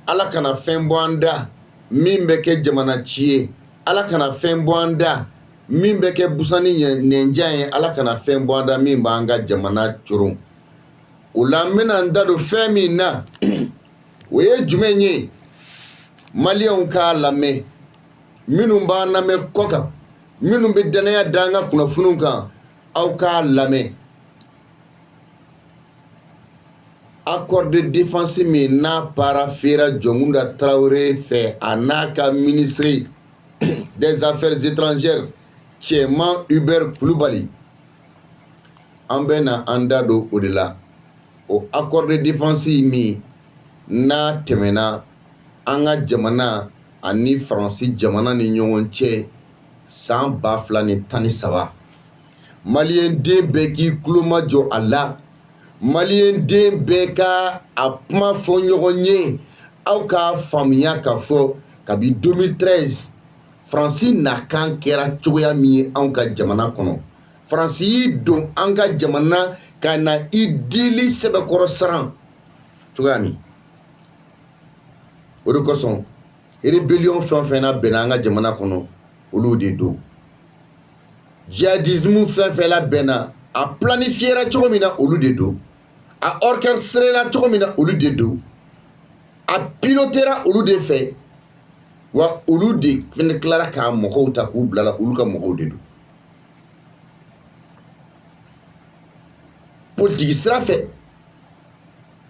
ala kana fɛn bɔ an da min bɛ kɛ jamana ci ye, ala kana fɛn bɔ an da min bɛ kɛ busani nɛnjan ye, ala kana fɛn bɔ an da min b'an ka jamana coron. O la n bɛna n da don fɛn min na o ye jumɛn ye? Maliyɛnw k'a lamɛn, minnu b'an lamɛn kɔ kan, minnu bɛ danaya da an ka kunnafoniw kan, aw k'a lamɛn. Accord de défense min n'a parafera Jɔnkuda Tarawele fɛ a n'a ka ministre des affaires étrangères cɛman Hubert Kulubali, an bɛ na an da don o de la. O accord de défense min n'a tɛmɛna an ka jamana ani Faransi jamana ni ɲɔgɔn cɛ san 2013. Maliyɛn den bɛɛ k'i tulo majɔ a la. Maliyɛn den bɛɛ ka a kuma fɔ ɲɔgɔn ye. Aw k'a faamuya k'a fɔ kabi 2013 Faransi nakan kɛra cogoya min ye anw ka jamana kɔnɔ. Faransi y'i don an ka jamana ka na i dili sɛbɛkɔrɔ saran cogoya min. O de kosɔn rébellion fɛn o fɛn na bɛnna an ka jamana kɔnɔ olu de don. Djihadisme fɛn fɛn la bɛnna a planifiera cogo min na olu de don. A orchestrera cogo min na olu de don. A pilotera olu de fɛ. Wa olu de fɛnɛ tilara k'a mɔgɔw ta k'u bila la olu ka mɔgɔw de don. Politique sira fɛ,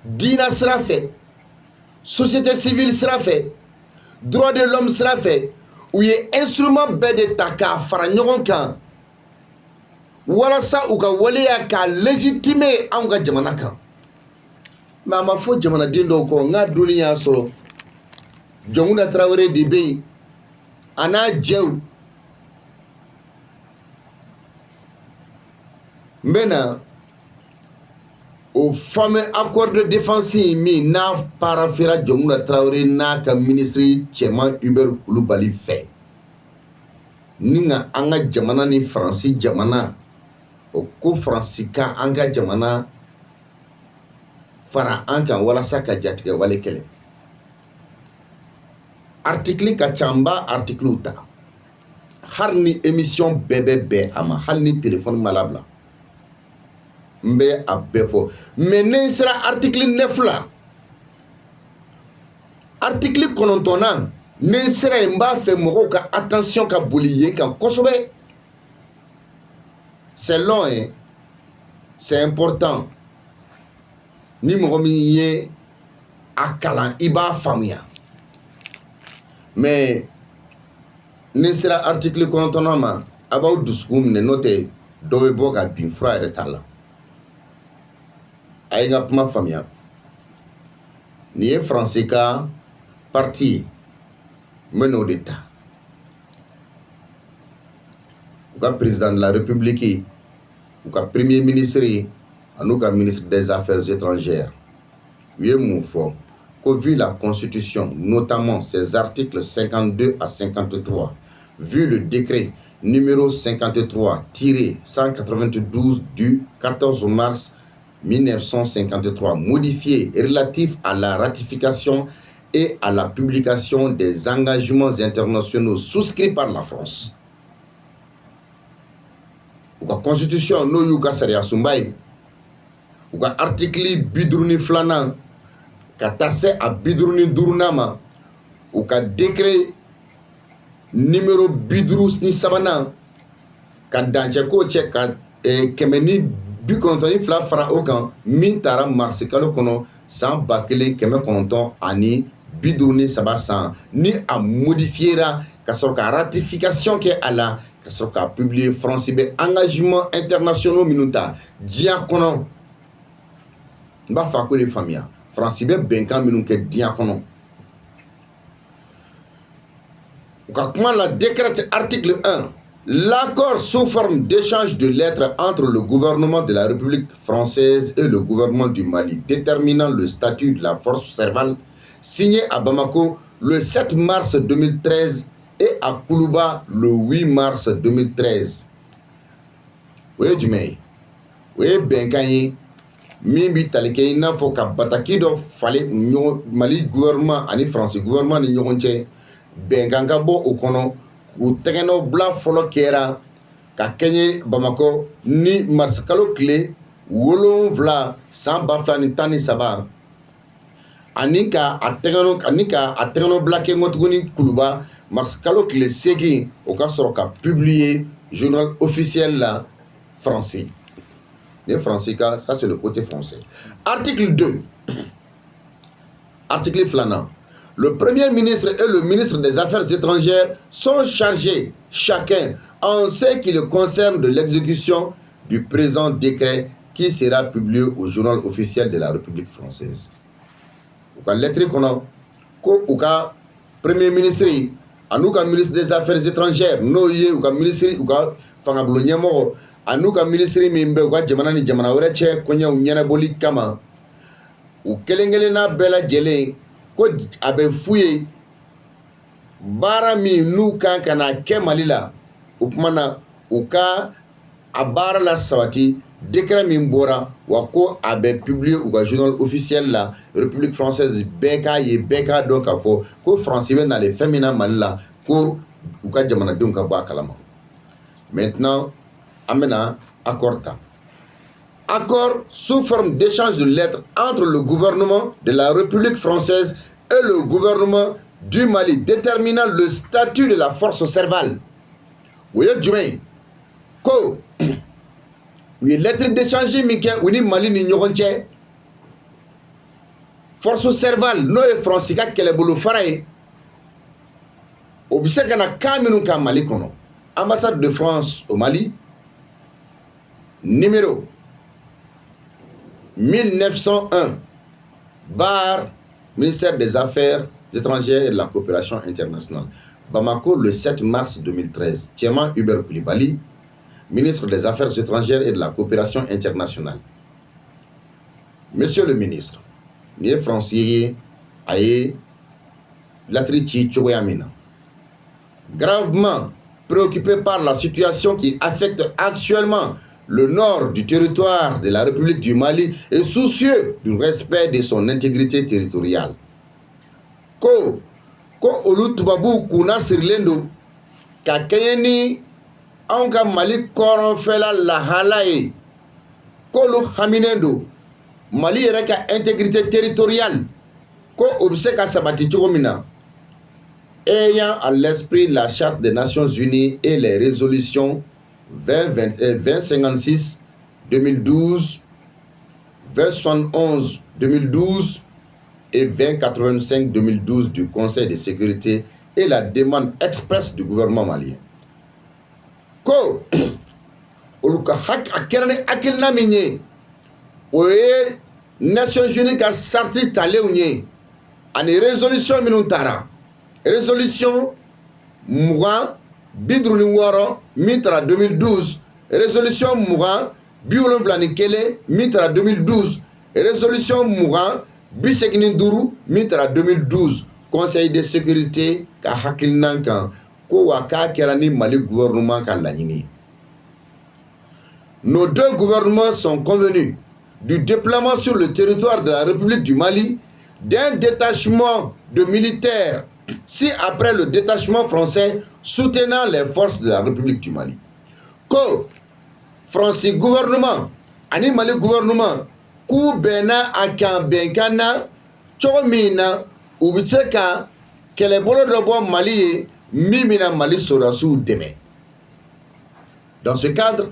diina sira fɛ, société civile sira fɛ, droit de l'homme sira fɛ, u ye instrument bɛɛ de ta k'a fara ɲɔgɔn kan walasa u ka waleya k'a légitimer anw ka jamana kan. Mais a ma fɔ jamanaden dɔw kɔ, n ka donni y'a sɔrɔ Jɔnkuda Tarawele de bɛ yen a n'a jɛw. N bɛ na o fameux accord de défense min n'a parafera Jɔnkuda Tarawele n'a ka ministre cɛman Hubert Kulubali fɛ ni ka an ka jamana ni Faransi jamana o ko Faransi ka an ka jamana fara an kan walasa ka jatigɛ wale kɛlɛ. Article ka ca, n b'a article ta hali ni émission bɛɛ bɛ bɛn a ma, hali ni téléphone ma labila n bɛ a bɛɛ fɔ. mais ni n sera article 9 la, article 9nan ni n sera yen n b'a fɛ mɔgɔw ka attention ka boli yen kan kosɛbɛ. c'est long hein, c'est important. Ni mɔgɔ min ye a kalan i b'a faamuya. mais ni n sera article 9nan ma a b'aw dusukun minɛ, n'o tɛ dɔ bɛ bɔ ka bin fura yɛrɛ t'a la. A ye n ka kuma faamuya. Nin ye Faransi ka parti ye, n bɛ n'o de ta. U ka président de la république, u ka premier ministre an'u ka ministre des affaires étrangères u ye mun fɔ ko vu la constitution, notamment ses articles 52 à 53, vu le décret numéro 53-192 du 14 mars 1953 modifié relatif à la ratification et à la publication des engagements internationaux souscrits par la France. La constitution n'o y'u ka sariya sunba ye, u ka article 52 ka taa se a 55 ma, u ka décret numéro 53 ka dancɛ ko cɛ ka 192 fara o kan min taara marisi kalo kɔnɔ san 1953 san ni a modifiera ka sɔrɔ ka ratification kɛ a la ka sɔrɔ ka publier. France bɛ engagement internationaux minnu ta diɲɛ kɔnɔ, n b'a fɔ a ko de faamuya. France bɛ bɛnkan minnu kɛ diɲɛ kɔnɔ. U ka kuma la décrète article 1. L'accord sous forme d'échange de lettres entre le gouvernement de la République française et le gouvernement du Mali déterminant le statut de la force Serval, signé à Bamako le 7 mars 2013 et à Koulouba le 8 mars 2013. O ye jumɛn ye? O ye bɛnkan ye min bi tali kɛ i n'a fɔ ka bataki dɔ falen Mali gouvernement ani France gouvernement ni ɲɔgɔn cɛ bɛnkan ka bɔ o kɔnɔ k'u tɛgɛnɔ bila fɔlɔ kɛra ka kɛɲɛ Bamakɔ ni marsikalo tile 7 san 2013 ani ka a tɛgɛnɔ bila kɛ tuguni Kuluba marsikalo tile 8 o ka sɔrɔ ka publier journal officiel la français. Les français, ça c'est le côté français. Article 2. Article flanant. Le Premier ministre et le ministre des Affaires étrangères sont chargés, chacun, en ce qui le concerne de l'exécution du présent décret qui sera publié au journal officiel de la République française. Ou ka lettre kono ko ou ka Premier ministre anu ka ministre des Affaires étrangères no ye ou ka ministre ou ka fanga bolo nyemo anu ka ministre min bɛ u ka jamana ni jamana wɛrɛ cɛ kɔɲɛw ɲɛnabɔli kama u kelen-kelenna bɛɛ lajɛlen ko a bɛ f'u ye baara min n'u kan ka na kɛ Mali la o tuma na u ka a baara la sabati décret min bɔra wa ko a bɛ publier u ka journal officiel la République française bɛɛ k'a ye bɛɛ k'a dɔn k'a fɔ ko France bɛ nalen fɛn min na Mali la ko u ka jamanadenw ka bɔ a kalama. Maintenant amena accord ta. Accord sous forme d'échange de lettres entre le gouvernement de la République française et le gouvernement du Mali déterminant le statut de la force Serval. Oui, jumɛn ko u ye lettre d'échange min kɛ u ni Mali ni ɲɔgɔn cɛ force Serval n'o ye France ka kɛlɛbolo fara ye o bɛ se ka na kan minnu ka Mali kɔnɔ. Ambassade de France au Mali numéro 1901 bar ministère des Affaires étrangères et de la coopération internationale. Bamako le 7 mars 2013. Tieman Hubert Koulibaly, ministre des Affaires étrangères et de la coopération internationale. Monsieur le ministre, ni français aye latrici Chogoyamina. Gravement préoccupé par la situation qui affecte actuellement le nord du territoire de la République du Mali et soucieux du respect de son intégrité territoriale. Ko olu tubabu kuna sirlendo ka kɛɲɛ anw ka Mali kɔrɔnfɛla lahala ye ko olu haminen do Mali yɛrɛ ka intégrité territoriale ko o bɛ se ka sabati cogo min na. Ayant à l'esprit la Charte des Nations Unies et les résolutions 2056 2012, 2071 2012 et 2085 2012 du Conseil de sécurité et la demande expresse du gouvernement malien. Ko oluka hak akerne akilna minye oye Nations Unies ka sarti talew nye ani résolution minun tara. Résolution Mouran Bidrouni Waro Mitra 2012, résolution Mouran Biolonvlani Kele Mitra 2012, résolution Mouran Bisekninduru Mitra 2012, Conseil de sécurité ka hakilnankan ko waka kerani Mali gouvernement ka lagnini. Nos deux gouvernements sont convenus du déploiement sur le territoire de la République du Mali d'un détachement de militaires si après le détachement français soutenant les forces de la République du Mali. Ko France gouvernement ani Mali gouvernement ku bena akan benkana chomina ubitseka kelebolo dobo Mali mimina Mali sorasu deme. Dans ce cadre,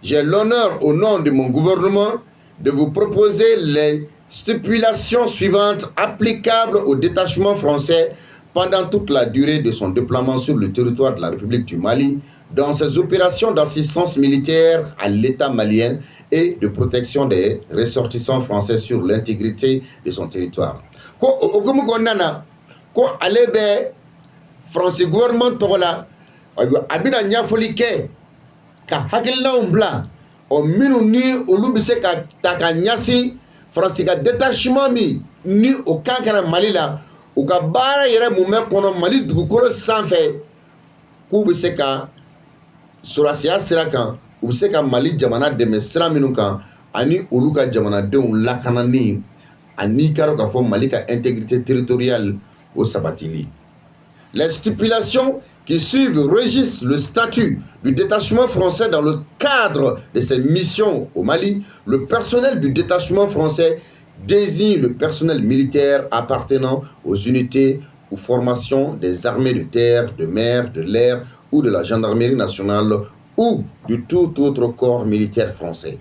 j'ai l'honneur au nom de mon gouvernement de vous proposer les stipulations suivantes applicables au détachement français pendant toute la durée de son déploiement sur le territoire de la République du Mali, dans ses opérations d'assistance militaire à l'État malien et de protection des ressortissants français sur l'intégrité de son territoire. Ko ogumu konana ko alebe France gouvernement tola abina nyafoli ke ka hakilna umbla o minu ni olubise ka takanyasi France ka détachement mi ni o kankana Mali la u ka baara yɛrɛ mun bɛ kɔnɔ Mali dugukolo sanfɛ k'u bɛ se ka sɔrɔsiya sira kan u bɛ se ka Mali jamana dɛmɛ sira minnu kan ani olu ka jamanadenw lakanani ani karo ka fɔ Mali ka intégrité territoriale au sabatili. Les stipulations qui suivent régissent le statut du détachement français dans le cadre de ses missions au Mali. Le personnel du détachement français désigne le personnel militaire appartenant aux unités ou formations des armées de terre, de mer, de l'air ou de la gendarmerie nationale ou de tout autre corps militaire français.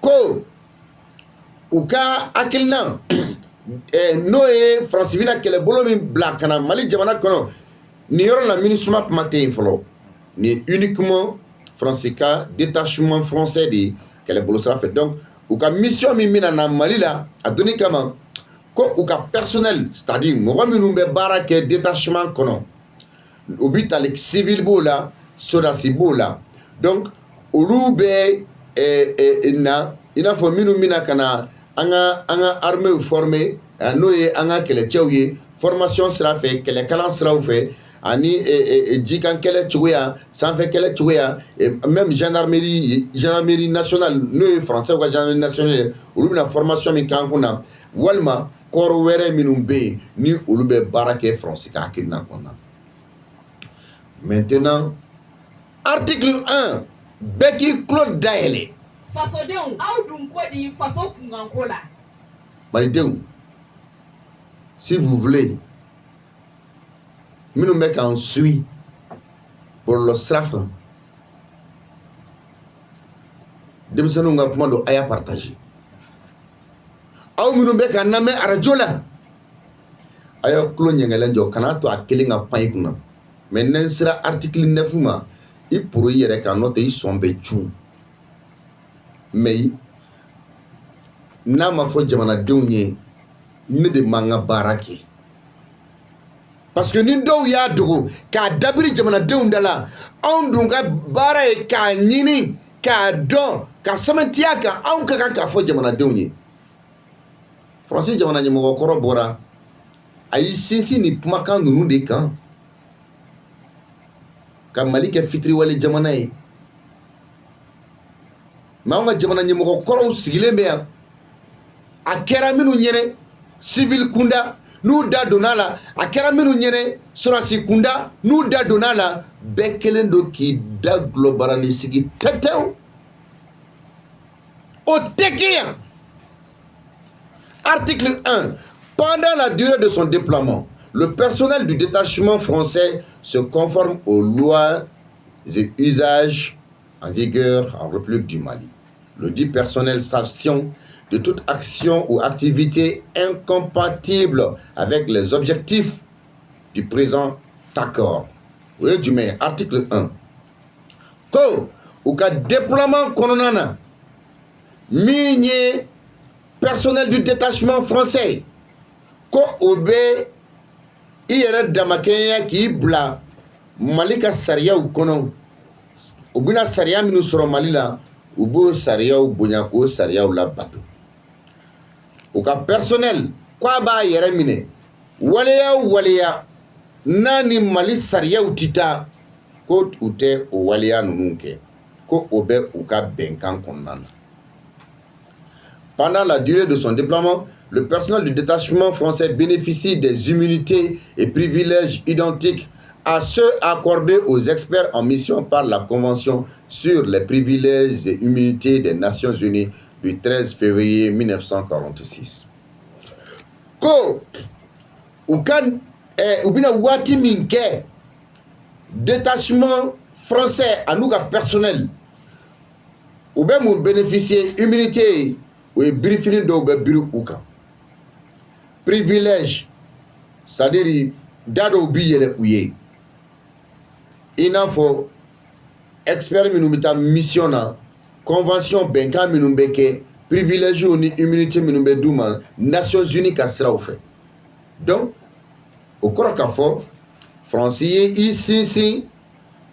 Ko uka akilna noé francivina kele bolo min bla kana Mali jamana kono ni yoro la MINUSMA matin folo ni uniquement francika détachement français de kele bolo sera fait. Donc uka mission mi mina na Mali la adoni kama ko uka personnel, c'est-à-dire mo minnu be bara ke détachement kono obital civil bola sodasi bola. Donc olu be ina fo minnu mina kana anga armée formée no ye anga kele chewye formation sera fait kele kalan sera fait ani jikan kele chouya sanfé kele chouya même gendarmerie nationale no ye français ou gendarmerie nationale olu bina formation min kan kuna walma koro were minnu be ni olu be barake français ka akilina konna. Maintenant article 1 Beki Claude Daele fasodenw aw dun ko di faso kunganko la. Malidenw, si vous voulez minnu bɛ k'an suit bɔlɔlɔ sira fɛ denmisɛnninw ka kuma don a y'a partager. Aw minnu bɛ k'an lamɛn arajo la a y'a tulo ɲɛgɛlɛn jɔ kana to a kelen ka pan i kunna. Mais n'an sera article 9 ma i poro i yɛrɛ kan n'o tɛ i sɔn bɛ cun. Mais n'a ma fɔ jamanadenw ye ne de man ka baara kɛ. Parce que ni dɔw y'a dogo k'a dabiri jamanadenw da la anw dun ka baara ye k'a ɲini k'a dɔn ka sɛbɛntiya kan anw ka kan k'a fɔ jamanadenw ye. Faransi jamana ɲɛmɔgɔkɔrɔ bɔra a y'i sinsin ni kumakan ninnu de kan ka Mali kɛ fitiriwale jamana ye. Mais anw ka jamana ɲɛmɔgɔkɔrɔw sigilen bɛ yan a kɛra minnu ɲɛnɛ civil kunda n'u da donna la a kɛra minnu ɲɛnɛ sɔrɔdasi kunda n'u da donna la bɛɛ kelen don k'i da gulɔbarani sigi tɛtɛw o tɛ kɛ yan. Article 1. Pendant la durée de son déploiement, le personnel du détachement français se conforme aux lois et usages en vigueur en République du Mali. Le dit personnel s'abstient de toute action ou activité incompatible avec les objectifs du présent accord. Vous voyez du mai, article 1. Ko ou ka déploiement kononana minier personnel du détachement français ko obe i yɛrɛ damakɛnya k'i bila Mali ka sariyaw kɔnɔ u bɛna sariya minnu sɔrɔ Mali la u b'o sariyaw bonya k'o sariyaw labato. U ka personnel ko a b'a yɛrɛ minɛ waleya o waleya n'a ni Mali sariyaw tɛ taa ko u tɛ o waleya ninnu kɛ ko o bɛ u ka bɛnkan kɔnɔna na. Pendant la durée de son déploiement, le personnel du détachement français bénéficie des immunités et privilèges identiques à ceux accordés aux experts en mission par la Convention sur les privilèges et immunités des Nations Unies du 13 février 1946. Ko ou bien wati minke détachement français à nous personnel ou bien mon bénéficier immunité ou briefing do be biru uka privilège c'est-à-dire dado bi yele uye inafo expert minnu bɛ taa mission na convention bɛnkan minnu bɛ kɛ privilège ni immunité minnu bɛ d'u ma Nations Unies ka siraw fɛ. Donc o kɔrɔ k'a fɔ France ye i sinsin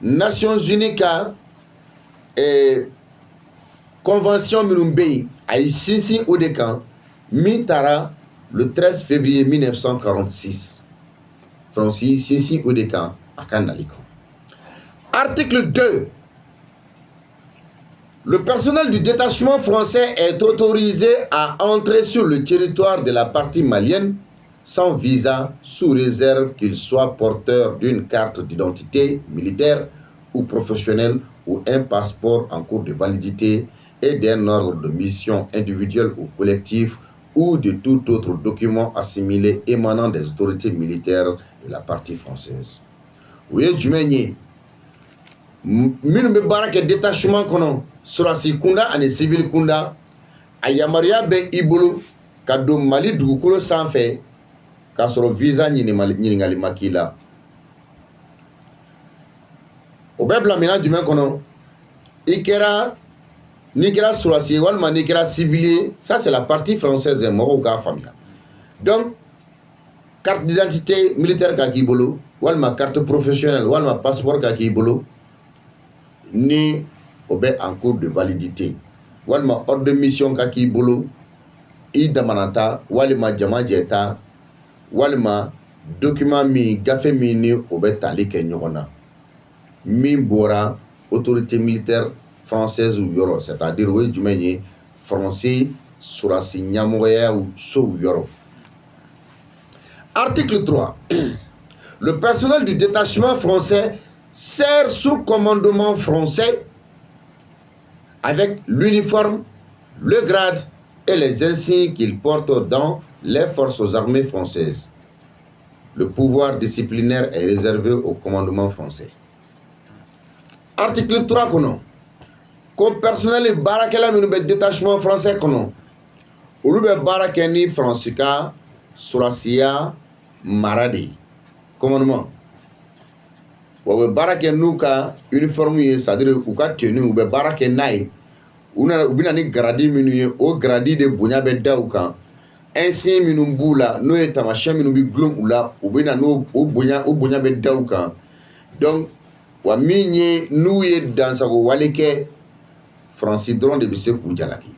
Nations Unies ka convention minnu bɛ yen a y'i sinsin o de kan min taara le 13 février 1946 France y'i sinsin o de kan a ka nali kan. Article 2. Le personnel du détachement français est autorisé à entrer sur le territoire de la partie malienne sans visa, sous réserve qu'il soit porteur d'une carte d'identité militaire ou professionnelle ou un passeport en cours de validité et d'un ordre de mission individuel ou collectif ou de tout autre document assimilé émanant des autorités militaires de la partie française. Vous voyez, Jumenyé, minnu bɛ baara kɛ détachement kɔnɔ sɔrɔsi kunda ani civil kunda a yamaruya bɛ I bolo ka don Mali dugukolo sanfɛ k'a sɔrɔ visa ɲininkali ma k'i la. O bɛ bila minɛn jumɛn kɔnɔ? N'i kɛra sɔrɔsi ye walima n'i kɛra civil ye, ça c'est la partie française mɔgɔw k'a faamuya. Donc carte d'identité militaire ka k'i bolo walima carte professionnelle walima passeport ka k'i bolo ni o bɛ en cours de validité walima ordre de mission ka k'i bolo I damanata walima jama jɛta walima document min gafe min ni o bɛ tali kɛ ɲɔgɔn na min bɔra autorité militaire française yɔrɔ, c'est-à-dire o ye jumɛn ye? Français sɔrɔsi ɲɛmɔgɔya sow yɔrɔ. Article 3. Le personnel du détachement français sert sous commandement français avec l'uniforme, le grade et les insignes qu'il porte dans les forces armées françaises. Le pouvoir disciplinaire est réservé au commandement français. Article 3 kono. Ko personnel barakela minu be détachement français kono. Olu be barake ni Fransika, Surasiya, Maradi. Commandement. Wa be barake n'u ka uniforme ye, c'est-à-dire u ka tenue u be barake n'a ye. U bina ni gradi minnu ye, o gradi de bonya bɛ da u kan. Insigne minnu b'u la n'o ye tamasiyɛn minnu bi gulon u la, u bina n'o bonya bɛ da u kan. Donc wa min ye n'u ye dansago wale kɛ Fransi dɔrɔn de bɛ se k'u jalaki.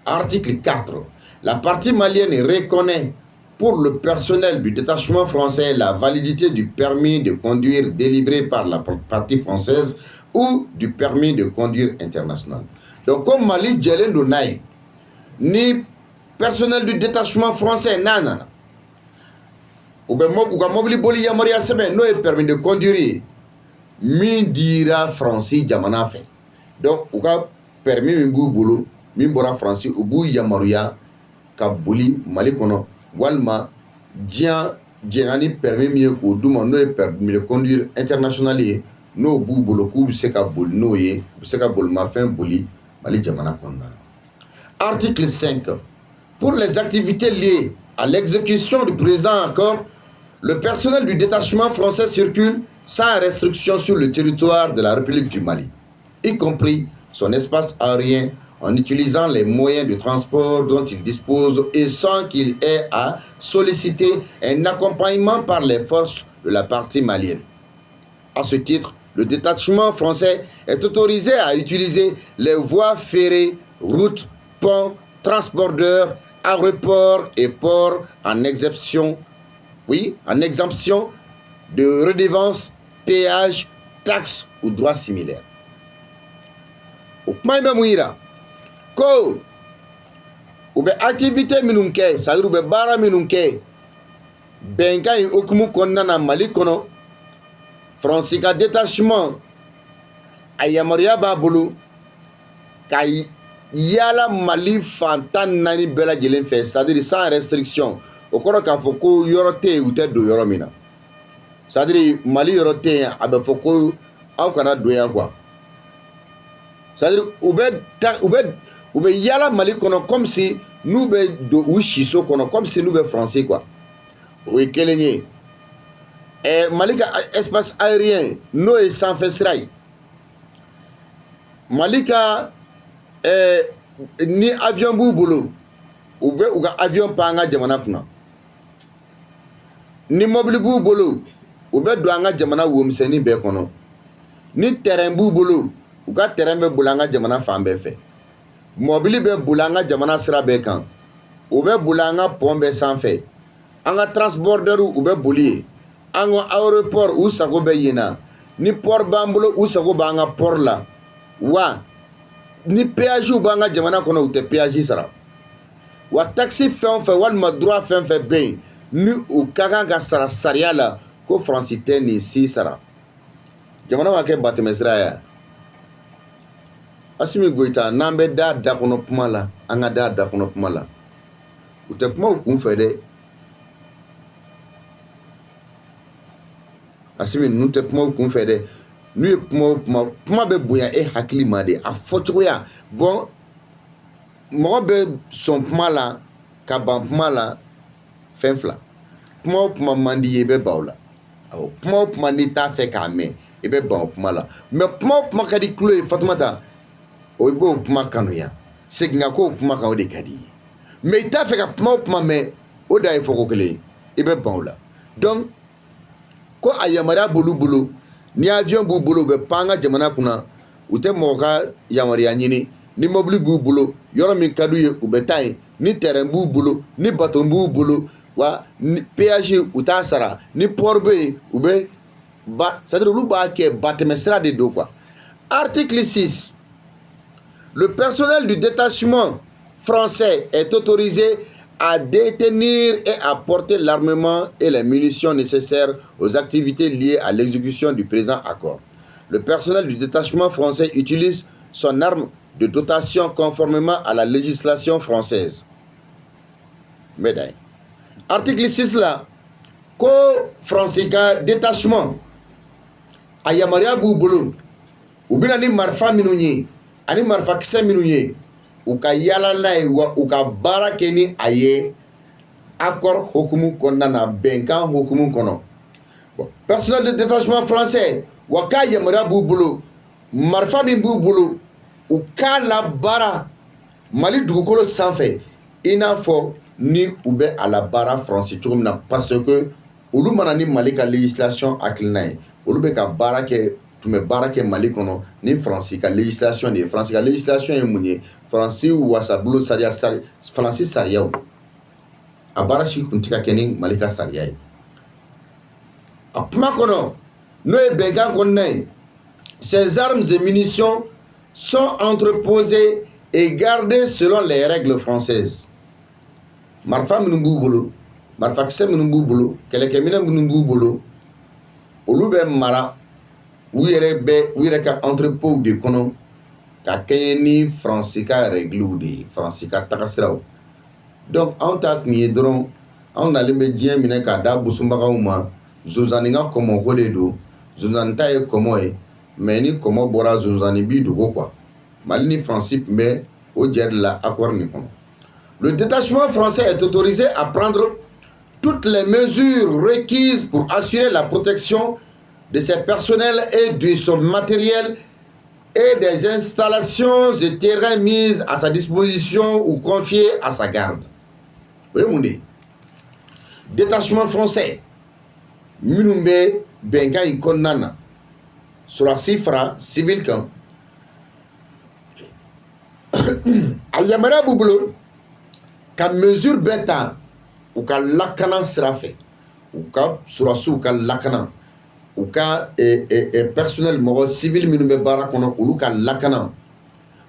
Article 4. La partie malienne reconnaît pour le personnel du détachement français la validité du permis de conduire délivré par la partie française ou du permis de conduire international. Donc comme Mali jɛlen don n'a ye ni personnel du détachement français nana u ka mobili boli yamaruya sɛbɛn n'o ye permis de conduire ye min dira Fransi jamana fɛ. Donc u ka permis min b'u bolo min bɔra Fransi u b'u yamaruya ka boli Mali kɔnɔ walima diɲɛ jɛnna ni permis min ye k'o d'u ma n'o ye permis de conduire international ye n'o b'u bolo k'u bɛ se ka boli n'o ye u bɛ se ka bolimafɛn boli Mali jamana kɔnɔna na. Article 5. Pour les activités liées à l'exécution du présent accord, le personnel du détachement français circule sans restriction sur le territoire de la République du Mali, y compris son espace aérien, en utilisant les moyens de transport dont il dispose et sans qu'il ait à solliciter un accompagnement par les forces de la partie malienne. À ce titre, le détachement français est autorisé à utiliser les voies ferrées, routes, ponts, transporteurs, aéroports et ports en exemption de redevances, péages, taxes ou droits similaires. Au point de mouira, ko ou activité minunke, c'est-à-dire ou bara minunke, benga yi okumu konna na Mali kono, Fransika détachement ayamaruya b'a bolo ka yala Mali fantan nani bɛɛ lajɛlen fɛ, c'est-à-dire sans restriction. O kɔrɔ k'a fɔ ko yɔrɔ tɛ yen u tɛ don yɔrɔ min na, c'est-à-dire Mali yɔrɔ tɛ yen a bɛ fɔ ko aw kana don yan quoi, c'est-à-dire u bɛ yala Mali kɔnɔ comme si n'u bɛ don u siso kɔnɔ comme si n'u bɛ Français quoi. O ye kelen ye. Mali ka espace aérien n'o ye sanfɛ sira ye, Mali ka ni avion b'u bolo u bɛ u ka avion pan an ka jamana kunna, ni mobili b'u bolo u bɛ don an ka jamana womisɛnnin bɛɛ kɔnɔ, ni terrain b'u bolo u ka terrain bɛ boli an ka jamana fan bɛɛ fɛ, mobili bɛ boli an ka jamana sira bɛɛ kan, u bɛ boli an ka pont bɛɛ sanfɛ, an ka transporteur u bɛ boli yen, an ka aéroport u sago bɛ yen na, ni port b'an bolo u sago b'an ka port la, wa ni péage u b'an ka jamana kɔnɔ u tɛ péage sara wa taxi fɛn o fɛn walima droit fɛn fɛn bɛ yen ni u ka kan ka sara sariya la ko faransi tɛ nin si sara jamana ma kɛ batɛmɛsira ye Assimi Goïta n'an bɛ da kɔnɔ kuma la an ka da kɔnɔ kuma la u tɛ kuma u kun fɛ dɛ Assimi ninnu tɛ kuma u kun fɛ dɛ n'u ye kuma bɛ bonya e hakili ma de a fɔcogoya bon mɔgɔ bɛ sɔn kuma la ka ban kuma la fɛn fila kuma o kuma man di ye i bɛ ban o la awɔ kuma o kuma n'i t'a fɛ k'a mɛn i bɛ ban o kuma la mais kuma o kuma ka di tulo ye Fatumata o i b'o kuma kanuya segin ka k'o kuma kan o de ka di ye mais i t'a fɛ ka kuma o kuma mɛn o da ye fɔko kelen ye i bɛ ban o la donc ko a yamaruya b'olu bolo ni avion b'u bolo u bɛ pan an ka jamana kunna u tɛ mɔgɔ ka yamaruya ɲini ni mobili b'u bolo yɔrɔ min ka d'u ye u bɛ taa yen ni terrain b'u bolo ni bateau b'u bolo wa ni péage u t'a sara ni port bɛ yen u bɛ c'est-à-dire olu b'a kɛ batɛmɛsira de don quoi. Article 6 le personnel du détachement français est autorisé à détenir et à porter l'armement et les munitions nécessaires aux activités liées à l'exécution du présent accord. Le personnel du détachement français utilise son arme de dotation conformément à la législation française. Médaille. Article 6 là, ko français ka détachement a yamaruya b'u bolo u bɛna ni marifa minnu ye ani marifa kisɛ minnu ye u ka yala n'a ye wa u ka baara kɛ ni a ye accord hukumu kɔnɔna na bɛnkan hukumu kɔnɔ bon personnel de détachement français wa k'a yamaruya b'u bolo marifa min b'u bolo u k'a labaara Mali dugukolo sanfɛ i n'a fɔ ni u bɛ a labaara Faransi cogo min na parce que olu mana ni Mali ka législation hakilina ye olu bɛ ka baara kɛ tun bɛ baara kɛ Mali kɔnɔ ni Faransi ka législation de ye Faransi ka législation ye mun ye Faransi wasabolo sariya Faransi sariyaw a baara si tun tɛ ka kɛ ni Mali ka sariya ye a kuma kɔnɔ n'o ye bɛnkan kɔnɔna ye ces armes et munitions sont entreposées et gardées selon les règles françaises marifa minnu b'u bolo marifakisɛ minnu b'u bolo kɛlɛkɛminɛ minnu b'u bolo olu bɛ mara u yɛrɛ ka entrepôt de kɔnɔ ka kɛɲɛ ni Faransi ka règles de ye Faransi ka tagasiraw donc anw ta tun ye dɔrɔn anw nalen bɛ diɲɛ minɛ k'a da busunbagaw ma zonzanni ka kɔmɔ ko de don zonzanni ta ye kɔmɔ ye mais ni kɔmɔ bɔra zonzanni b'i dogo quoi Mali ni Faransi tun bɛ o jɛ de la accord nin kɔnɔ. Le détachement français est autorisé à prendre toutes les mesures requises pour assurer la protection de ses personnels et de son matériel et des installations et terrains mis à sa disposition ou confiés à sa garde. Vous voyez, détachement français, minumbe benga ikonana sur la cifra civil camp. Ayamara boubulo ka mesure beta ou ka lakana sira fɛ u ka surasiw ka lakana u ka personnel mɔgɔ civil minnu bɛ baara kɔnɔ olu ka lakana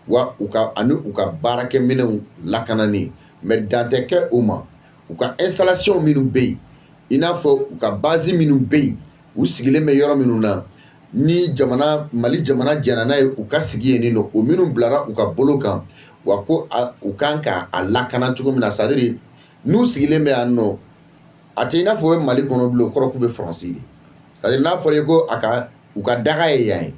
wa u ka baarakɛminɛnw lakanani mais dan tɛ kɛ o ma u ka installation minnu bɛ yen i n'a fɔ u ka base minnu bɛ yen u sigilen bɛ yɔrɔ minnu na ni Mali jamana jɛnna n'a ye u ka sigi yen nɔ o minnu bilara u ka bolo kan wa ko u kan ka a lakana cogo min na c'est à dire n'u sigilen bɛ yan nɔ a tɛ i n'a fɔ o bɛ Mali kɔnɔ bilen o kɔrɔ k'u bɛ Faransi de c'est à dire n'a fɔra ko u ka daga ye yan ye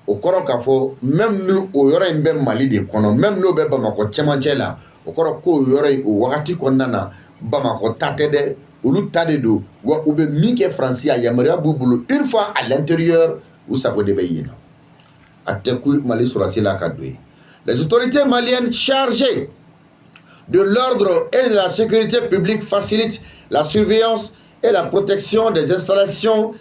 o kɔrɔ k'a fɔ même ni o yɔrɔ in bɛ Mali de kɔnɔ même n'o bɛ Bamakɔ cɛmancɛ la o kɔrɔ k'o yɔrɔ in o wagati kɔnɔna na Bamakɔ ta tɛ dɛ olu ta de don wa u bɛ min kɛ Faransi a yamaruya b'u bolo une fois à l'intérieur u sago de bɛ yen nɔ a tɛ ku Mali sɔrɔsi la ka don yen. Les autorités maliennes chargées de l'ordre et de la sécurité publique facilitent la surveillance et la protection des installations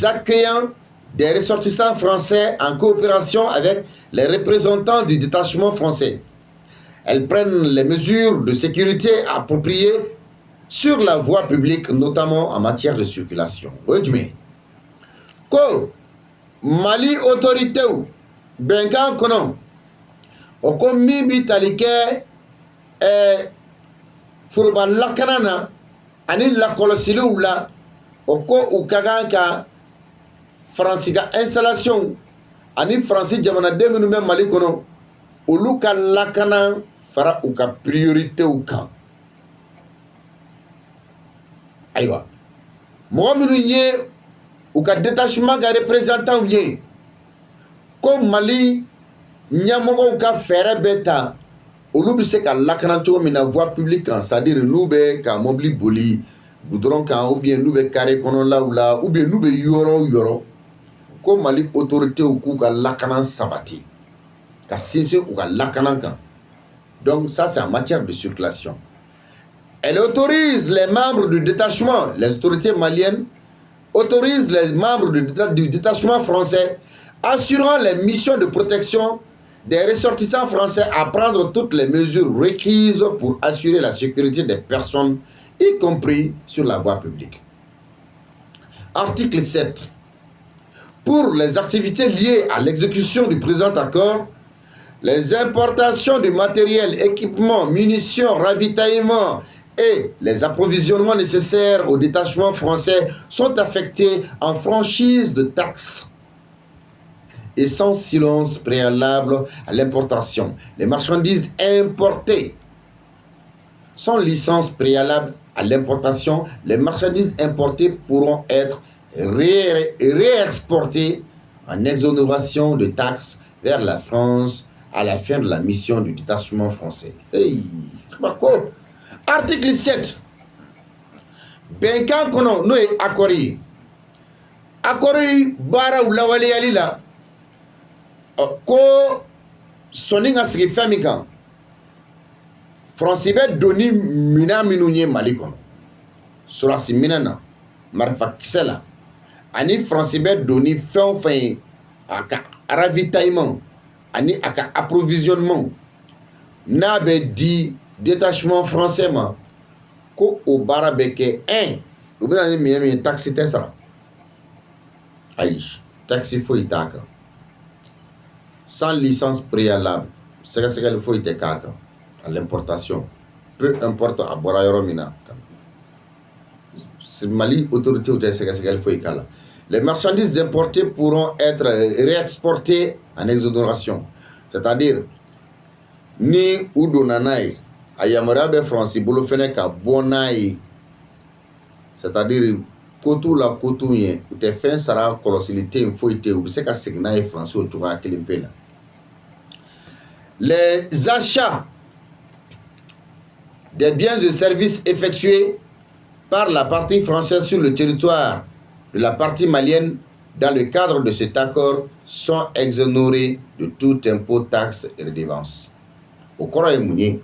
accueillant des ressortissants français en coopération avec les représentants du détachement français. Elles prennent les mesures de sécurité appropriées sur la voie publique, notamment en matière de circulation. Ko Mali autorité bɛnkan kɔnɔ o ko min bi tali kɛ foroba lakana na ani lakɔlɔsiliw la o ko u ka kan ka Faransi ka installation ani Faransi jamanaden minnu bɛ Mali kɔnɔ olu ka lakana fara u ka prioritew kan. Ayiwa mɔgɔ minnu ye u ka détachement ka représentant ye ko Mali ɲɛmɔgɔw ka fɛɛrɛ bɛ ta olu bɛ se ka lakana cogo min na voie publique kan, c'est-à-dire n'u bɛ ka mobili boli goudron kan ou bien n'u bɛ carré kɔnɔlaw la ou bien n'u bɛ yɔrɔ o yɔrɔ ko Mali autoritéw k'u ka lakana sabati ka sinsin u ka lakana kan. Donc ça c'est en matière de circulation. Elle autorise les membres du détachement, les autorités maliennes autorisent les membres du détachement français assurant les missions de protection des ressortissants français à prendre toutes les mesures requises pour assurer la sécurité des personnes, y compris sur la voie publique. Article 7. Pour les activités liées à l'exécution du présent accord, les importations de matériel, équipements, munitions, ravitaillements et les approvisionnements nécessaires au détachement français sont affectés en franchise de taxes et sans silence préalable à l'importation. Les marchandises importées sans licence préalable à l'importation, les marchandises importées pourront être réexportées en exonération de taxes vers la France à la fin de la mission du détachement français. Hey, article 7. Benkan kono no e akori. Akori bara ulawali alila. Ko soni nga sigi fɛn min kan Faransi bɛ doni mina minnu ye Mali kɔnɔ surasi minɛ na marifa kisɛ la ani Faransi bɛ doni fɛn o fɛn ye a ka ravitaillement ani a ka approvisionnement n'a bɛ di détachement français ma ko o baara bɛ kɛ 1 u bɛna ni minɛ min ye taxe tɛ sara ayi taxe foyi t'a kan sans licence préalable sɛgɛsɛgɛli foyi tɛ k'a kan à l'importation peu importe a bɔra yɔrɔ min na Mali autorité tɛ sɛgɛsɛgɛli foyi k'a la. Les marchandises importées pourront être réexportées en exonération, c'est-à-dire ni u donna n'a ye a yamaruya bɛ Faransi bolo fɛnɛ ka bɔ n'a ye, c'est-à-dire kotu la kotu ye u tɛ fɛn sara kɔlɔsili tɛ yen foyi tɛ yen u bɛ se ka segin n'a ye Faransi o cogoya kelen pe la. Les achats des biens et services effectués par la partie française sur le territoire de la partie malienne dans le cadre de cet accord sont exonérés de tout impôt, taxe et redevance. Au kɔrɔ ye mun ye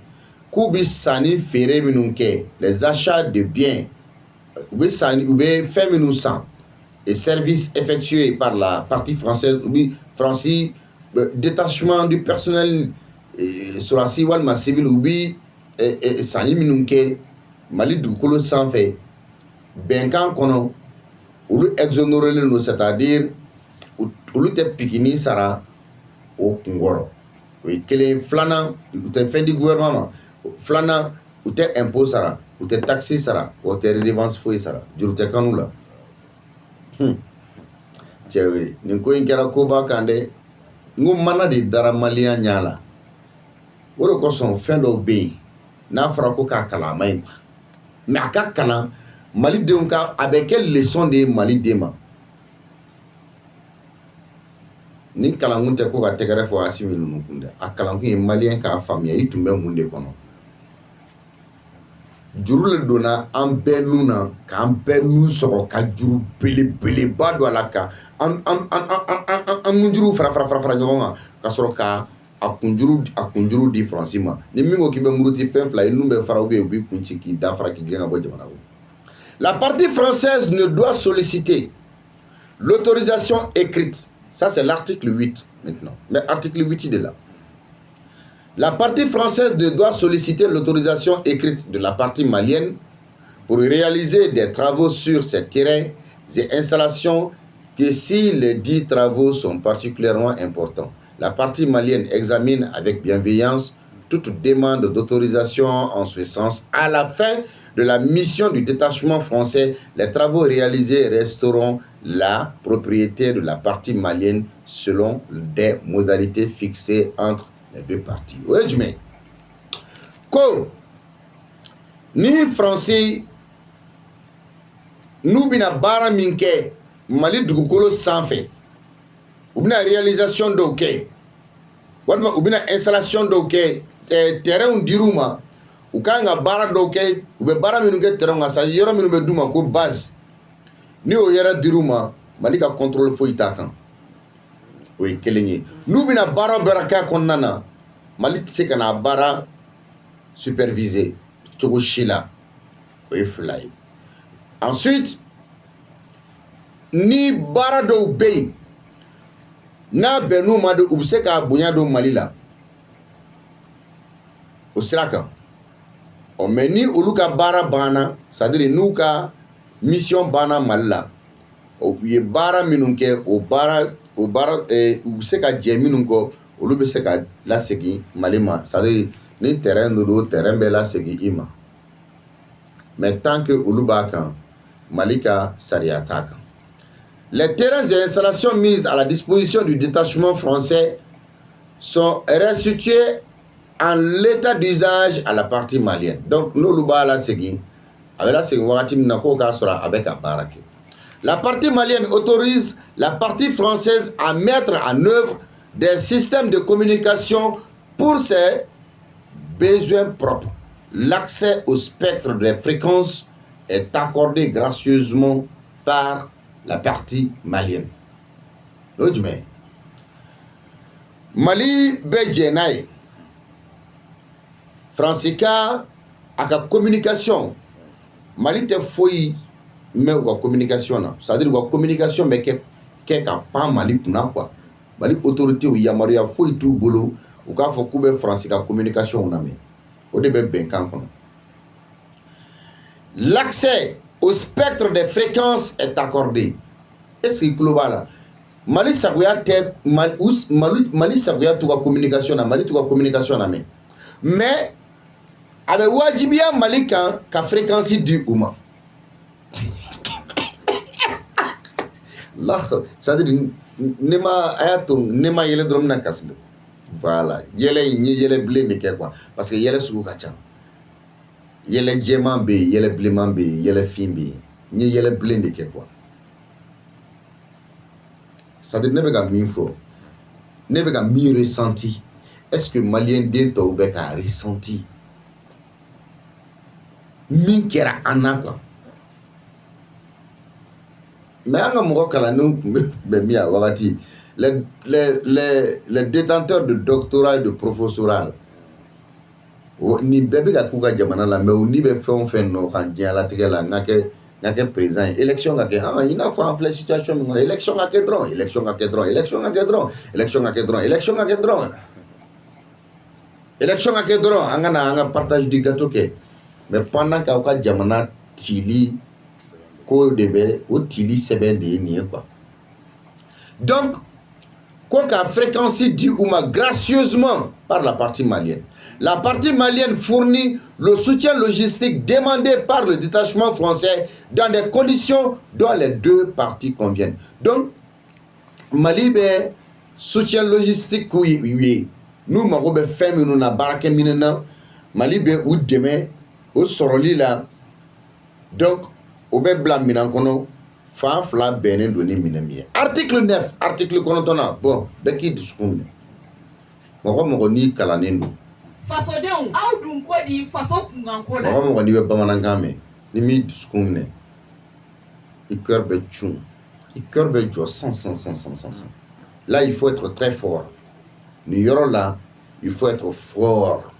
k'u bɛ sanni feere minnu kɛ les achats de biens u bɛ fɛn minnu san et services effectués par la partie française u bɛ Faransi détachement du personnel surasi walima civil u bɛ sanni minnu kɛ Mali dugukolo sanfɛ bɛnkan kɔnɔ olu exonérelen don, c'est-à-dire olu tɛ pikini sara o kunkɔrɔ. O ye kelen. Filanan u tɛ fɛn di gouvernement ma. Filanan u tɛ impôt sara, u tɛ taxe sara, o tɛ redevance foyi sara, juru tɛ kanu la. Cɛ nin ko in kɛra koba kan dɛ. N ko mana de dara maliyɛn ɲɛ la. O de kosɔn fɛn dɔw bɛ yen n'a fɔra ko k'a kalan a ma ɲi quoi. Mais a ka kalan Malidenw ka a bɛ kɛ leçon de ye Maliden ma. Ni kalankun tɛ ko ka tɛgɛrɛ fɔ Asimi ninnu kun dɛ. A kalankun ye maliyɛn k'a faamuya i tun bɛ mun de kɔnɔ. Juru le donna an bɛɛ nun na k'an bɛɛ nun sɔgɔ ka juru belebeleba don a la ka an nunjuruw fara ɲɔgɔn kan ka sɔrɔ ka a kunjuru di Faransi ma. Ni min ko k'i bɛ muruti fɛn fila i nun bɛ fara ou bien u b'i kun ci k'i da fara k'i gɛn ka bɔ jamana kɔnɔ. La partie française ne doit solliciter l'autorisation écrite. Ça, c'est l'article 8 maintenant. Mais article 8, il est là. La partie française doit solliciter l'autorisation écrite de la partie malienne pour réaliser des travaux sur ces terrains et installations que si les dits travaux sont particulièrement importants. La partie malienne examine avec bienveillance toute demande d'autorisation en ce sens. À la fin de la mission du détachement français, les travaux réalisés resteront la propriété de la partie malienne selon des modalités fixées entre les deux parties. Oui, mais ko ni français nous bina bara minke Mali dugukolo sanfɛ u bina réalisation dɔw kɛ walima u bina installation dɔw kɛ terrain dir'u ma u kan ka baara dɔw kɛ u bɛ baara minnu kɛ terrain kan sa yɔrɔ minnu bɛ d'u ma ko base ni o yɛrɛ dir'u ma Mali ka contrôle foyi t'a kan o ye kelen ye n'u bina baara bɛɛ kɛ kɔnɔna na Mali tɛ se ka na baara superviser cogo si la o ye fila ye ensuite ni baara dɔw bɛ yen n'a bɛnn'u ma de u bɛ se k'a bonya don Mali la o sira kan mais ni olu ka baara banna c'est à dire n'u ka mission banna Mali la u ye baara minnu kɛ o baara u bɛ se ka jɛ minnu kɔ olu bɛ se ka lasegin Mali ma c'est à dire ni terrain dɔ don terrain bɛ lasegin i ma mais tant que olu b'a kan Mali ka sariya t'a kan. Les terrains et installations mises à la disposition du détachement français sont restitués en l'état d'usage à la partie malienne. Donc, nous, la partie malienne autorise la partie française à mettre en œuvre des systèmes de communication pour ses besoins propres. L'accès au spectre des fréquences est accordé gracieusement par la partie malienne. Mali Bédjenaï, Francica a la communication. Mali te foi mais la communication. C'est-à-dire la communication mais que pas Mali pour quoi. Mali autorité ou yamaria foi tout boulot ou ka faut que Francica communication na me. O de be benkan kono. L'accès au spectre des fréquences est accordé. Est-ce que global Mali Sagoya tête Mali Sagoya tout la communication na Mali tout la communication na mais avec wajibia Mali kan ka fréquence du ouma. Là ça dit nema ayatum nema yele drom na kasdo. Voilà, yele blende ke quoi parce que yele sugu ka ca. Yele djema be, yele bleman be, yele fin be. Ni yele blende ke quoi. Ça dit nebe ka min fo. Nebe ka mi ressenti. Est-ce que malien dento be ka ressenti? Min kera ana quoi. Mais anga mo kala no be mi a wakati. Les détenteurs de doctorat et de professoral ni bébé ka kuka jamana la mais ni be fɛn no kan diɲɛ latigɛ la ngake président élection ka kɛ il n'a pas en pleine situation min élection ka kɛ dɔrɔn élection ka kɛ dɔrɔn élection ka kɛ dɔrɔn élection ka kɛ dɔrɔn élection ka kɛ dɔrɔn élection ka kɛ dɔrɔn an kana an ka partage du gâteau kɛ mais pendant qu'aw ka jamana tili ko de bɛ o tili sɛbɛn de ye nin ye quoi donc Koka fréquence dit Ouma gracieusement par la partie malienne. La partie malienne fournit le soutien logistique demandé par le détachement français dans des conditions dont les deux parties conviennent. Donc, Mali be soutien logistique oui. Nous mako be fɛn minnu na barake minnu na Mali be u dɛmɛ o sɔrɔli la. Donc, o be bila minan kɔnɔ. Fafla benen doni minemiye. Article 9, article konotona. Bon, beki dusukun. Moko ni kalanendo. Faso denw aw dun ko di faso kunganko la. Moko ni be bamanankan mɛn. Ni mi dusukun minɛ. I cœur be tchun. I cœur be jɔ sans. Là, il faut être très fort. Ni yɔrɔ la, il faut être fort.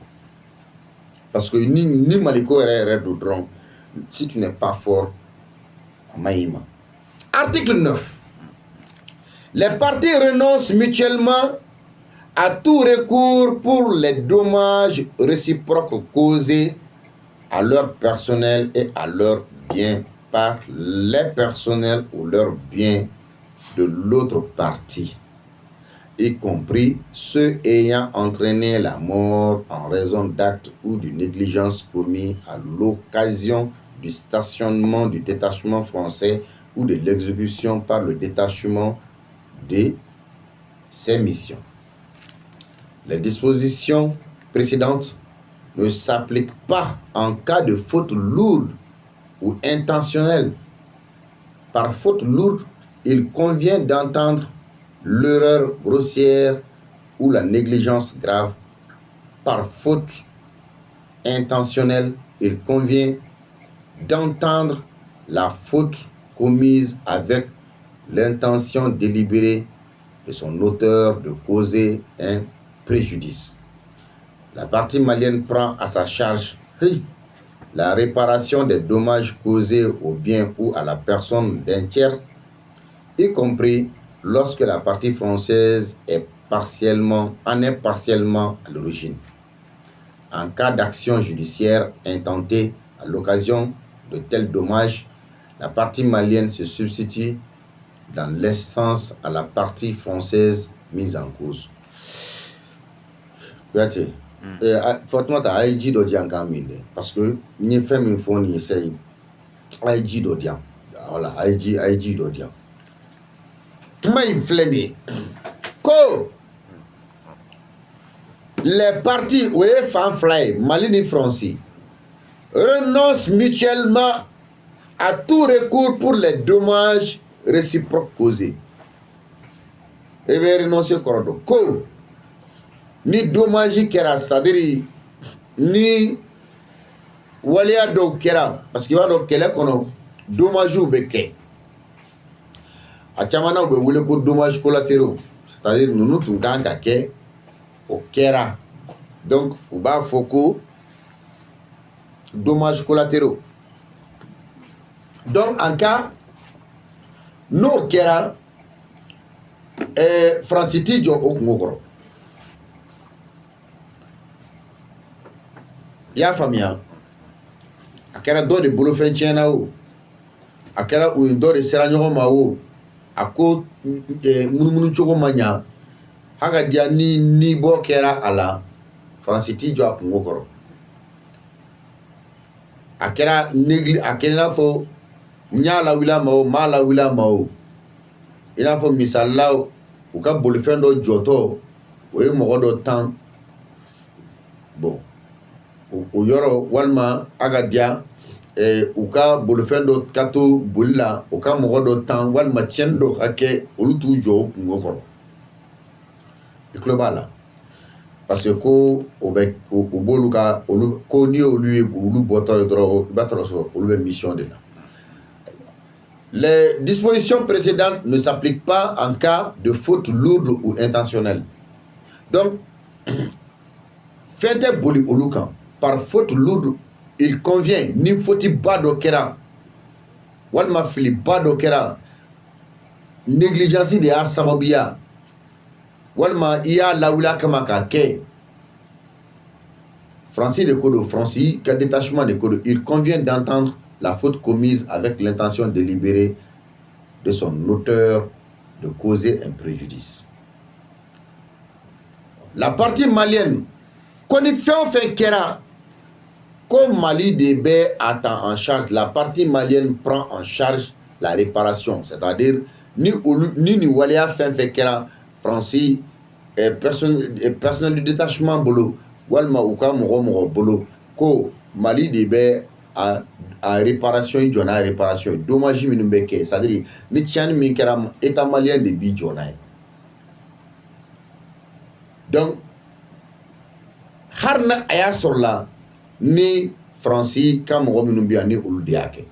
Parce que ni maliko yɛrɛ do dɔrɔn, si tu n'es pas fort, maïma. Article 9. Les parties renoncent mutuellement à tout recours pour les dommages réciproques causés à leur personnel et à leurs biens par les personnels ou leurs biens de l'autre partie. y compris ceux ayant entraîné la mort en raison d'actes ou de négligence commis à l'occasion du stationnement du détachement français ou de l'exécution par le détachement de ses missions. Les dispositions précédentes ne s'appliquent pas en cas de faute lourde ou intentionnelle. Par faute lourde, il convient d'entendre l'erreur grossière ou la négligence grave. Par faute intentionnelle, il convient d'entendre la faute commise avec l'intention délibérée de son auteur de causer un préjudice. La partie malienne prend à sa charge la réparation des dommages causés au bien ou à la personne d'un tiers, y compris lorsque la partie française en est partiellement à l'origine. En cas d'action judiciaire intentée à l'occasion de tels dommages, la partie malienne se substitue dans l'essence à la partie française mise en cause. Fortement à IG d'Odian Kamine, parce que ni fait une fois ni essaye IG d'Odian. Voilà, IG d'Odian. Mais fléné. Ko les partis UEFA Fly, Mali et Francie renoncent mutuellement à tout recours pour les dommages réciproques causés. Et bien renoncer cordo. Ko ni dommage kera, c'est-à-dire ni waliya dɔw kɛra parce que i b'a dɔn kɛlɛ kɔnɔ dommage bɛ kɛ a caman na u bɛ wele ko dommage collatéraux, c'est-à-dire ninnu tun kan ka kɛ o kɛra, donc u b'a fɔ ko dommage collatéraux. Donc en cas n'o kɛra Fransi ti jɔ o kungo kɔrɔ. I y'a faamuya, a kɛra dɔ de bolofɛn tiɲɛna o, a kɛra u ye dɔ de sera ɲɔgɔn ma o, a ko munumunu cogo ma ɲa, hakadia ni bɔ kɛra a la, Fransi t'i jɔ a kungo kɔrɔ. A kɛra i n'a fɔ n y'a lawuli a ma o, m'a lawuli a ma o, i n'a fɔ misalila u ka bolifɛn dɔ jɔtɔ o ye mɔgɔ dɔ tan, bon o yɔrɔ walima a ka diya u ka bolifɛn dɔ ka to boli la u ka mɔgɔ dɔ tan walima tiɲɛni dɔ ka kɛ olu t'u jɔ o kungo kɔrɔ. I tulo b'a la parce que ko o b'olu ka olu ko n'i y'olu ye olu bɔtɔ ye dɔrɔn i b'a sɔrɔ olu bɛ mission de la. Les dispositions précédentes ne s'appliquent pas en cas de faute lourde ou intentionnelle. Donc, faites boli olu kan. Par faute lourde, il convient ni faute ba dɔ kɛra walima fili ba dɔ kɛra, négligence de y'a sababuya walima i y'a lawuli kama k'a kɛ, Fransi de ko don, Fransi ka détachement de ko don, il convient d'entendre la faute commise avec l'intention délibérée de son auteur de causer un préjudice. La partie malienne, qu'on y fait en fait kera, comme Mali de B attend en charge, la partie malienne prend en charge la réparation, c'est-à-dire ni Walia fait kera, Franci, personnel du détachement bolo, walma uka moro bolo, ko Mali de B a réparation y jona réparation dommage minnu bɛ kɛ, c'est-à-dire ni tiɲɛni min kɛra état malien de bi jɔna ye. Donc har na a y'a sɔrɔ la ni Fransi ka mɔgɔ minnu bɛ yan ni olu de y'a kɛ,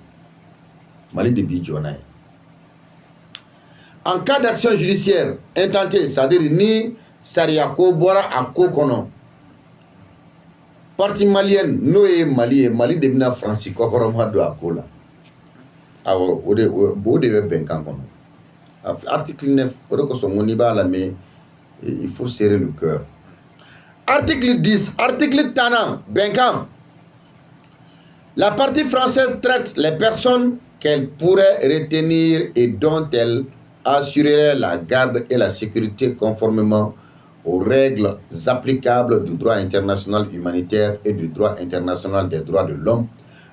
Mali de bi jɔna ye. En cas d'action judiciaire intentée, c'est-à-dire ni sariya ko bɔra a ko kɔnɔ, partie malienne n'o ye Mali ye, Mali de bɛna Fransi kɔkɔrɔma don a ko la. Awɔ o de bɛ bɛnkan kɔnɔ. Article 9 o de kosɔn ko n'i b'a lamɛn il faut serrer le cœur. Article 10, article Tana, bɛnkan. La partie française traite les personnes qu'elle pourrait retenir et dont elle assurerait la garde et la sécurité conformément aux règles applicables du droit international humanitaire et du droit international des droits de l'homme,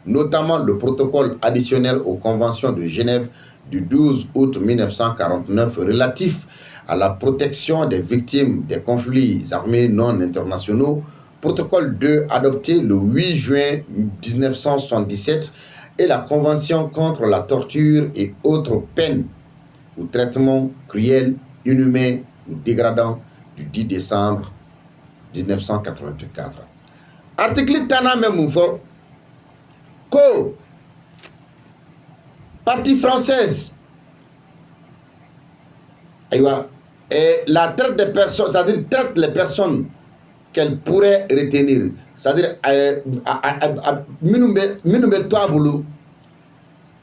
notamment le protocole additionnel aux conventions de Genève du 12 août 1949 relatif à la protection des victimes des conflits armés non internationaux, protocole 2 adopté le 8 juin 1977 et la convention contre la torture et autres peines ou traitements cruels, inhumains ou dégradants du 10 décembre 1984. Article Tana Memoufo, Co, partie française, et la traite des personnes, c'est-à-dire traite les personnes qu'elle pourrait retenir, c'est-à-dire minumbe toi boulou,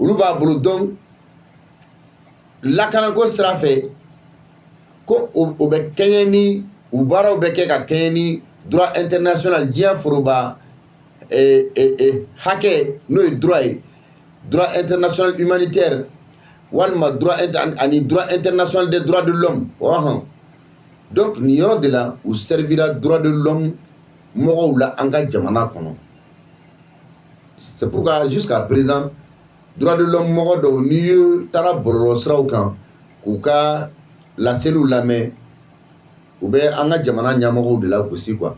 uluba boulou donc lakanako sera fait ko o be kenyani ou bara o be ke ka kenyani droit international dia foroba hake no droit international humanitaire walma droit international des droits de l'homme. Donc ni yoro de là où servira droit de l'homme mogo la anga jamana kono. C'est pourquoi jusqu'à présent droit de l'homme mogo do ni tara bororo sra kan kuka la cellule la main ou be anga jamana nyamogo de là aussi quoi.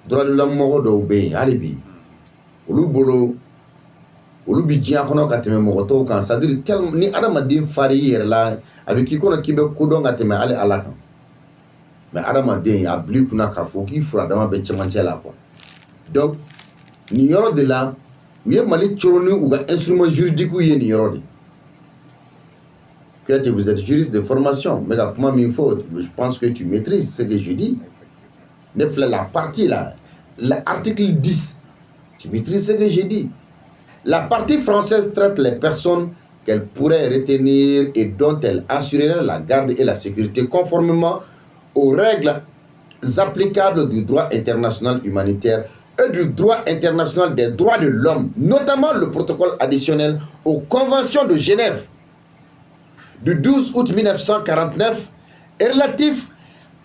Droit de l'homme mogo do be alibi olu bolo olu bi jiya kono ka teme mogo to kan, c'est-à-dire tel ni adamaden fari yer la avec ki kono ki be kodon ka teme ale ala kan, mais adamaden a bli kuna ka fo ki fura dama be chamanche la quoi. Donc ni yoro de là où est mali choroni ou ga instrument juridique ou ni yoro de. Peut-être vous êtes juriste de formation, mais comment il faut, je pense que tu maîtrises ce que je dis. Neuf la partie là, l'article 10, tu maîtrises ce que j'ai dit. La partie française traite les personnes qu'elle pourrait retenir et dont elle assurerait la garde et la sécurité conformément aux règles applicables du droit international humanitaire et du droit international des droits de l'homme, notamment le protocole additionnel aux conventions de Genève du 12 août 1949 est relatif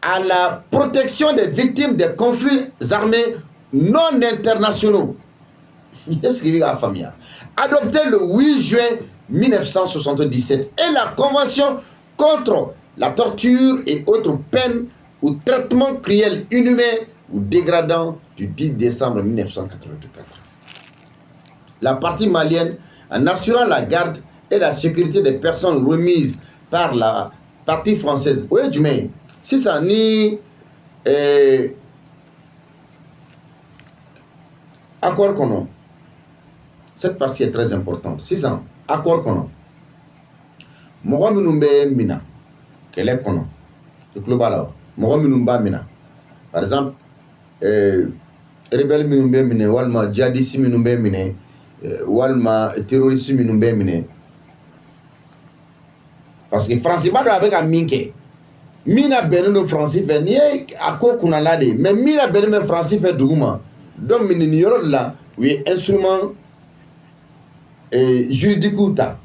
à la protection des victimes des conflits armés non internationaux. Adopté le 8 juin 1977 et la convention contre la torture et autres peines ou traitements cruels, inhumains ou dégradants du 10 décembre 1984. La partie malienne, en assurant la garde et la sécurité des personnes remises par la partie française. Oui, du mais si ça ni accord qu'on cette partie est très importante. 600 accord qu'on Moro minumbe mina kele kono global moro minumba mina par exemple rebelle minumbe mine walma djihadiste minumbe mine walma terroriste minumbe mine parce que France ba do avec a minke mina benno France fait ni akko kuna lade mais mina benno France fait duguma donc mine ni yoro là oui instrument juridique ou ta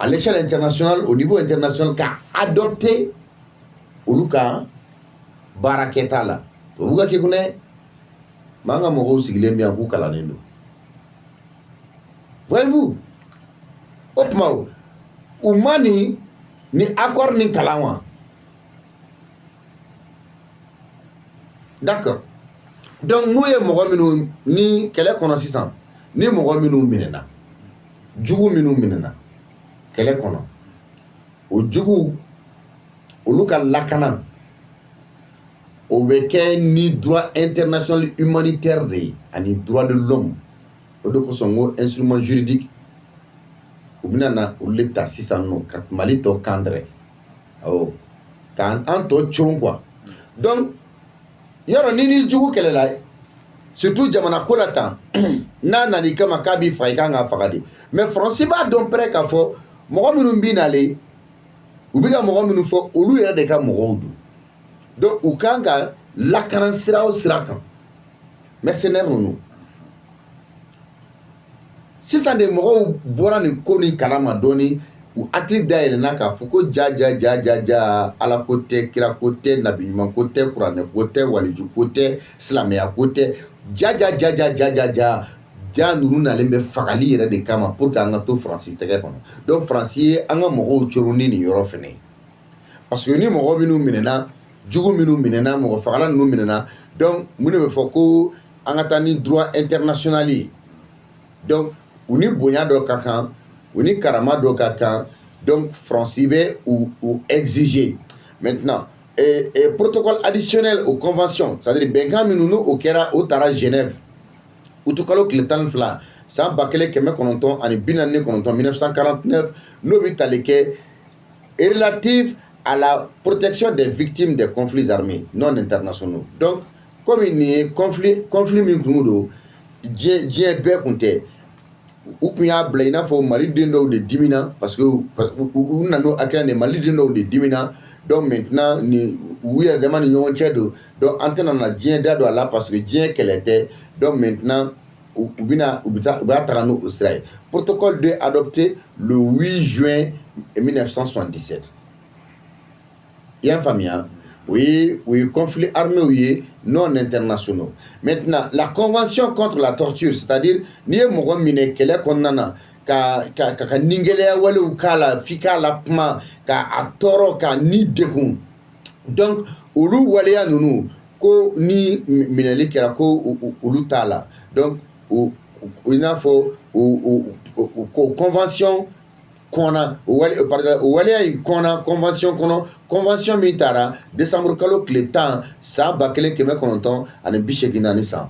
à l'échelle internationale, au niveau international, qu'a adopté Oluka Baraketa là. Oluka qui connaît Manga Moro Sigilem Biankou Kalanendo. Voyez-vous, Opmao, Oumani ni accord ni Kalawan. D'accord. Donc, nous, Moro ni quel est qu'on a 600 ni Moro Minena. Djougou Minena. Kele kono o jugu olu ka lakana o be kɛ ni droit international humanitaire de ani droit de l'homme o de kosɔn ko instrument juridique u bɛna na olu le ta sisan nɔ ka Mali tɔ kandrɛ awɔ k'an tɔ coron quoi. Donc yɔrɔ ni jugu kɛlɛla surtout jamana ko la tan n'a nani kama k'a b'i faga i kan k'a faga de, mais France b'a dɔn pɛrɛ k'a fɔ mɔgɔ minnu bɛ nalen u bɛ ka mɔgɔ minnu fɔ olu yɛrɛ de ka mɔgɔw don, donc u kan ka lakana sira o sira kan mercenaire ninnu sisan de mɔgɔw bɔra nin ko nin kalama dɔɔni u hakili dayɛlɛnna k'a fɔ ko ja ala ko tɛ kira ko tɛ nabiɲuman ko tɛ kuranɛ ko tɛ waliju ko tɛ silamɛya ko tɛ ja ninnu nalen bɛ fagali yɛrɛ de kama pour que an ka to faransi tɛgɛ kɔnɔ donc faransi ye an ka mɔgɔw coron ni nin yɔrɔ fɛnɛ ye parce que ni mɔgɔ minnu minɛna jugu minnu minɛna mɔgɔ fagala ninnu minɛna donc mun de bɛ fɔ ko an ka taa ni droit international ye donc u ni bonya dɔ ka kan u ni karama dɔ ka kan donc faransi bɛ u exiger maintenant protocole additionnel aux conventions c'est-à-dire bɛnkan minnu n'o kɛra o taara Genève utukalo tile 12 san 1949 1949 n'o bɛ tali kɛ relative à la protection des victimes des conflits armés non internationaux donc comme nin ye conflit min tun don diɲɛ bɛɛ tun tɛ u tun y'a bila i n'a fɔ maliden dɔw de dimina parce que u nan'o hakilina de maliden dɔw de dimina donc maintenant ni u yɛrɛ dama ni ɲɔgɔn cɛ don donc an tɛna na diɲɛ da don a la parce que diɲɛ kɛlɛ tɛ donc maintenant u b'a taga n'o sira ye protocole 2 adopté le 8 juin 1977 i y'a faamuya o ye conflit armé non internationaux maintenant la convention contre la torture c'est-à-dire n'i ye mɔgɔ minɛ kɛlɛ kɔnɔna na ka nigɛlɛya walew k'a la f'i k'a la kuma k'a tɔɔrɔ k'a ni degun donc olu waleya ninnu ko ni minɛli kɛra ko olu t'a la donc i n'a fɔ o convention kɔnɔ o waleya in kɔnɔ convention kɔnɔ convention min taara décembre kalo tile 10 san 1984 san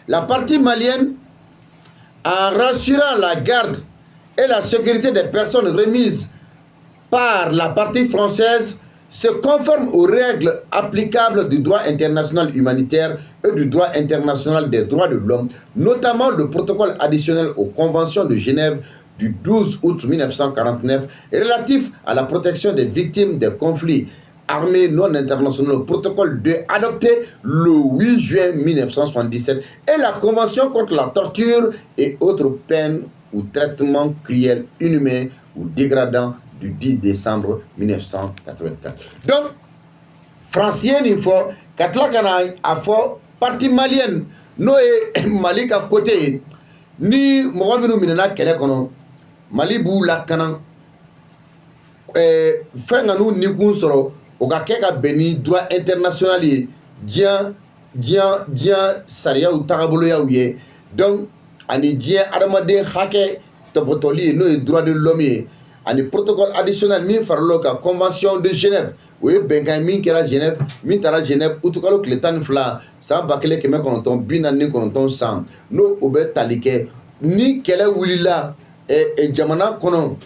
la partie malienne en rassurant la garde et la sécurité des personnes remises par la partie française se conforme aux règles applicables du droit international humanitaire et du droit international des droits de l'homme, notamment le protocole additionnel aux conventions de Genève du 12 août 1949 relatif à la protection des victimes des conflits armés non internationaux, protocole 2 adopté le 8 juin 1977 et la convention contre la torture et autres peines ou traitements cruels, inhumains ou dégradants du 10 décembre 1984. Donc, Francien il faut qu'Atlakana a fait partie malienne, no Mali à côté, ni Mohamed Minana Kelekono, Mali bou la Kanan, Fenganou Nikun Soro, Ogakeka Beni, droit international, Dien Saria ou Taraboloya ouye, donc, Ani Dien Aramade Hake, Topotoli, no droit de l'homme. Ani protocole additionnel min faralo ka convention de Genève o ye bɛnkan min kɛra Genève min taara Genève utukalo tile 12 san 1949 san n'o o bɛ tali kɛ ni kɛlɛ wulila jamana kɔnɔ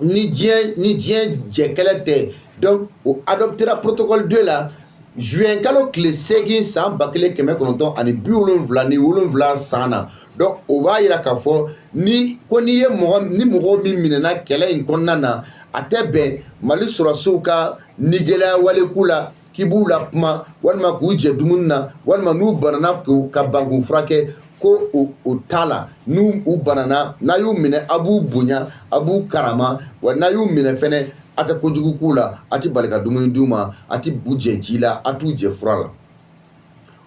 ni diɲɛ jɛkɛlɛ tɛ donc o adoptera protocole 2 la juin kalo tile 8 san 1977 san na donc o b'a yira k'a fɔ ni ye mɔgɔ min minɛna kɛlɛ in kɔnɔna na a tɛ bɛn Mali sɔrɔsiw ka nigɛlɛya waleku la k'i b'u la kuma walima k'u jɛ dumuni na walima n'u banana ka ban k'u furakɛ ko o t'a la n'u banana n'a y'u minɛ a b'u bonya a b'u karama wa n'a y'u minɛ fɛnɛ a tɛ kojugu k'u la a tɛ bali ka dumuni d'u ma a tɛ bu jɛ ji la a t'u jɛ fura la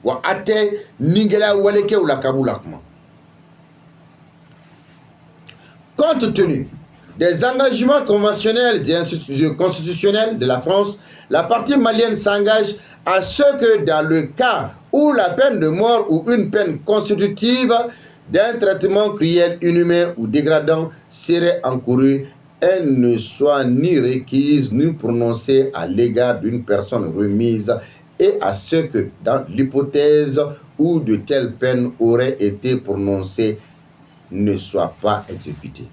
wa a tɛ nigɛlɛya walekɛw la k'a b'u la kuma. Compte tenu des engagements conventionnels et constitutionnels de la France, la partie malienne s'engage à ce que dans le cas où la peine de mort ou une peine constitutive d'un traitement cruel, inhumain ou dégradant serait encourue, elle ne soit ni requise ni prononcée à l'égard d'une personne remise et à ce que dans l'hypothèse où de telles peines auraient été prononcées, ne soit pas exécuté.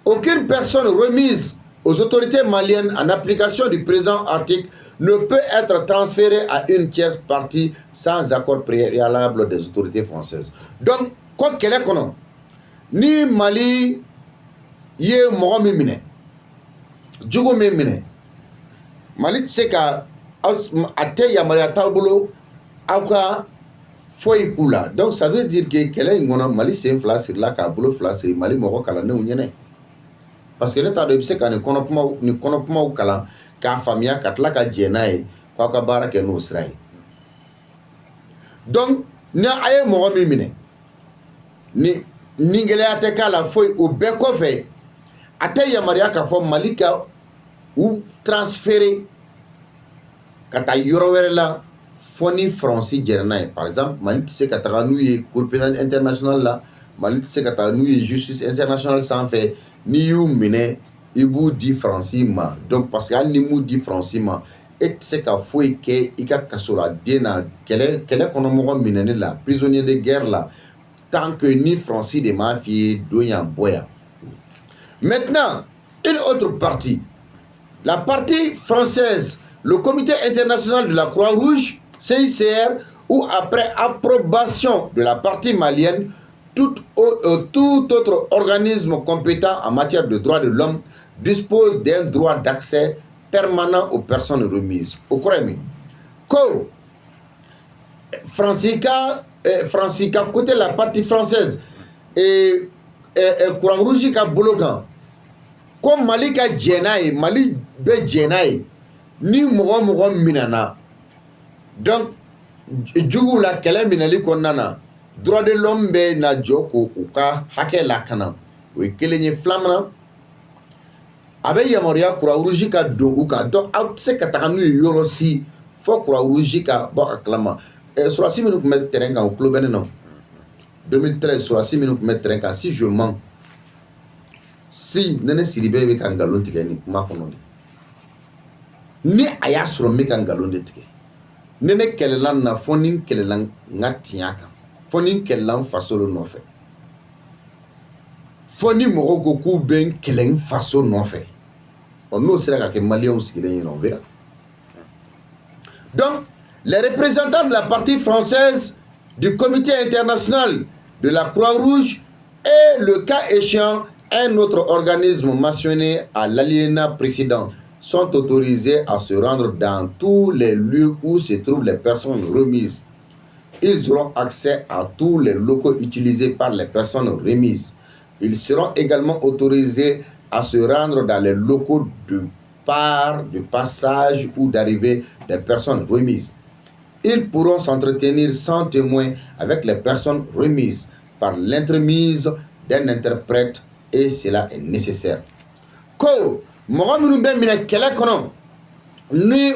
Aucune personne remise aux autorités maliennes en application du présent article ne peut être transférée à une tierce partie sans accord préalable des autorités françaises. Donc, quoi qu'elle est qu'on ni Mali ye mɔgɔ min minɛ jugu min minɛ Mali tɛ se ka a tɛ yamaruya t'aw bolo Aka foyi kula. Donc ça veut dire que kɛlɛ in kɔnɔ Mali sen fila sirila k'a bolo fila siri Mali mɔgɔ kalandenw ɲɛnɛ. Parce que ne t'a dɔn i bɛ se ka nin kɔnɔkumaw kalan k'a faamuya ka tila ka jɛ n'a ye k'aw ka baara kɛ n'o sira ye. Donc ni a ye mɔgɔ min minɛ ni gɛlɛya tɛ k'a la foyi o bɛɛ kɔfɛ a tɛ yamaruya k'a fɔ Mali ka u transférer ka taa yɔrɔ wɛrɛ la fɔ ni Faransi jɛra n'a ye. Par exemple Mali tɛ se ka taga n'u ye Cour pénale internationale la, Mali tɛ se ka taga n'u ye justice internationale sanfɛ n'i y'u minɛ i b'u di Faransi ma. Donc parce que hali ni m'u di Faransi ma e tɛ se ka foyi kɛ i ka kasoladen na kɛlɛ kɔnɔmɔgɔ minɛni la prisonnier de guerre la tant que ni Faransi de m'a f'i ye don yan bɔ yan. Maintenant une autre partie, la partie française, le comité international de la Croix-Rouge, CICR, où après approbation de la partie malienne, tout autre organisme compétent en matière de droits de l'homme dispose d'un droit d'accès permanent aux personnes remises. Au Croix-Rouge, Francica, côté la partie française, et Croix-Rouge ka bolokan, comme Mali ka djenaye, Mali be djenaye, ni mɔgɔ minana. Donc, jugu la kɛlɛ minɛli kɔnɔna na, droit de l'homme bɛ na jɔ ko u ka hakɛ lakana. O ye kelen ye. Filanan, a bɛ yamaruya Croix-Rouge ka don u kan. Donc, aw tɛ se ka taga n'u ye yɔrɔ si fɔ Croix-Rouge ka bɔ a kalama. Surasi minnu tun bɛ terrain kan o tulo bɛ ne na. 2013 surasi minnu tun bɛ terrain kan, si je mens, si Nene Sidibe bɛ ka nkalon tigɛ nin kuma kɔnɔ de, ni a y'a sɔrɔ n bɛ ka nkalon de tigɛ, ni ne kɛlɛla nin na fɔ ni n kɛlɛla n ka tiɲɛ kan, fɔ ni n kɛlɛla n faso de nɔfɛ, fɔ ni mɔgɔw ko k'u bɛ n kɛlɛ n faso nɔfɛ. N'o sera ka kɛ maliyɛnw sigilen ɲɛna, on verra. Donc les représentants de la partie française du comité international de la Croix-Rouge et le cas échéant un autre organisme mentionné à l'alinéa précédent sont autorisés à se rendre dans tous les lieux où se trouvent les personnes remises. Ils auront accès à tous les locaux utilisés par les personnes remises. Ils seront également autorisés à se rendre dans les locaux de passage ou d'arrivée des personnes remises. Ils pourront s'entretenir sans témoin avec les personnes remises par l'intermise d'un interprète et cela est nécessaire. Ko mɔgɔ minnu bɛ minɛ kɛlɛ kɔnɔ ni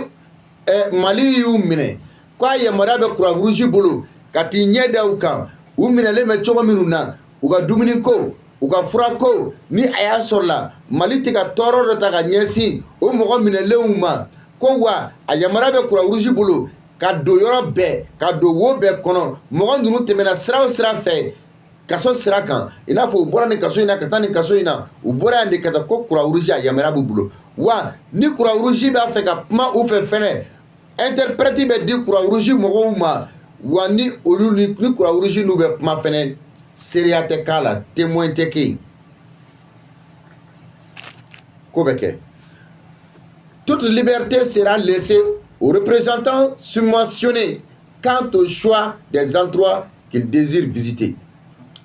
Mali y'u minɛ k'a yamaruya bɛ Croix-Rouge bolo ka t'i ɲɛ da u kan, u minɛlen bɛ cogo minnu na, u ka dumuni ko, u ka fura ko, ni a y'a sɔrɔ la Mali tɛ ka tɔɔrɔ dɔ ta ka ɲɛsin o mɔgɔ minɛlenw ma, ko wa a yamaruya bɛ Croix-Rouge bolo ka don yɔrɔ bɛɛ, ka don wo bɛɛ kɔnɔ, mɔgɔ ninnu tɛmɛna sira o sira fɛ kaso sira kan, i n'a fɔ u bɔra nin kaso in na ka taa nin kaso in na, u bɔra yan de ka taa ko Croix-Rouge a yamaruya b'u bolo. Wa ni Croix-Rouge b'a fɛ ka kuma u fɛ fɛnɛ, interprète bɛ di Croix-Rouge mɔgɔw ma, wa ni Croix-Rouge n'u bɛ kuma fɛnɛ, seereya tɛ k'a la, témoin tɛ kɛ yen. Ko bɛ kɛ. Toute liberté sera laissée aux représentants subventionnés quant au choix des endroits qu'ils désirent visiter.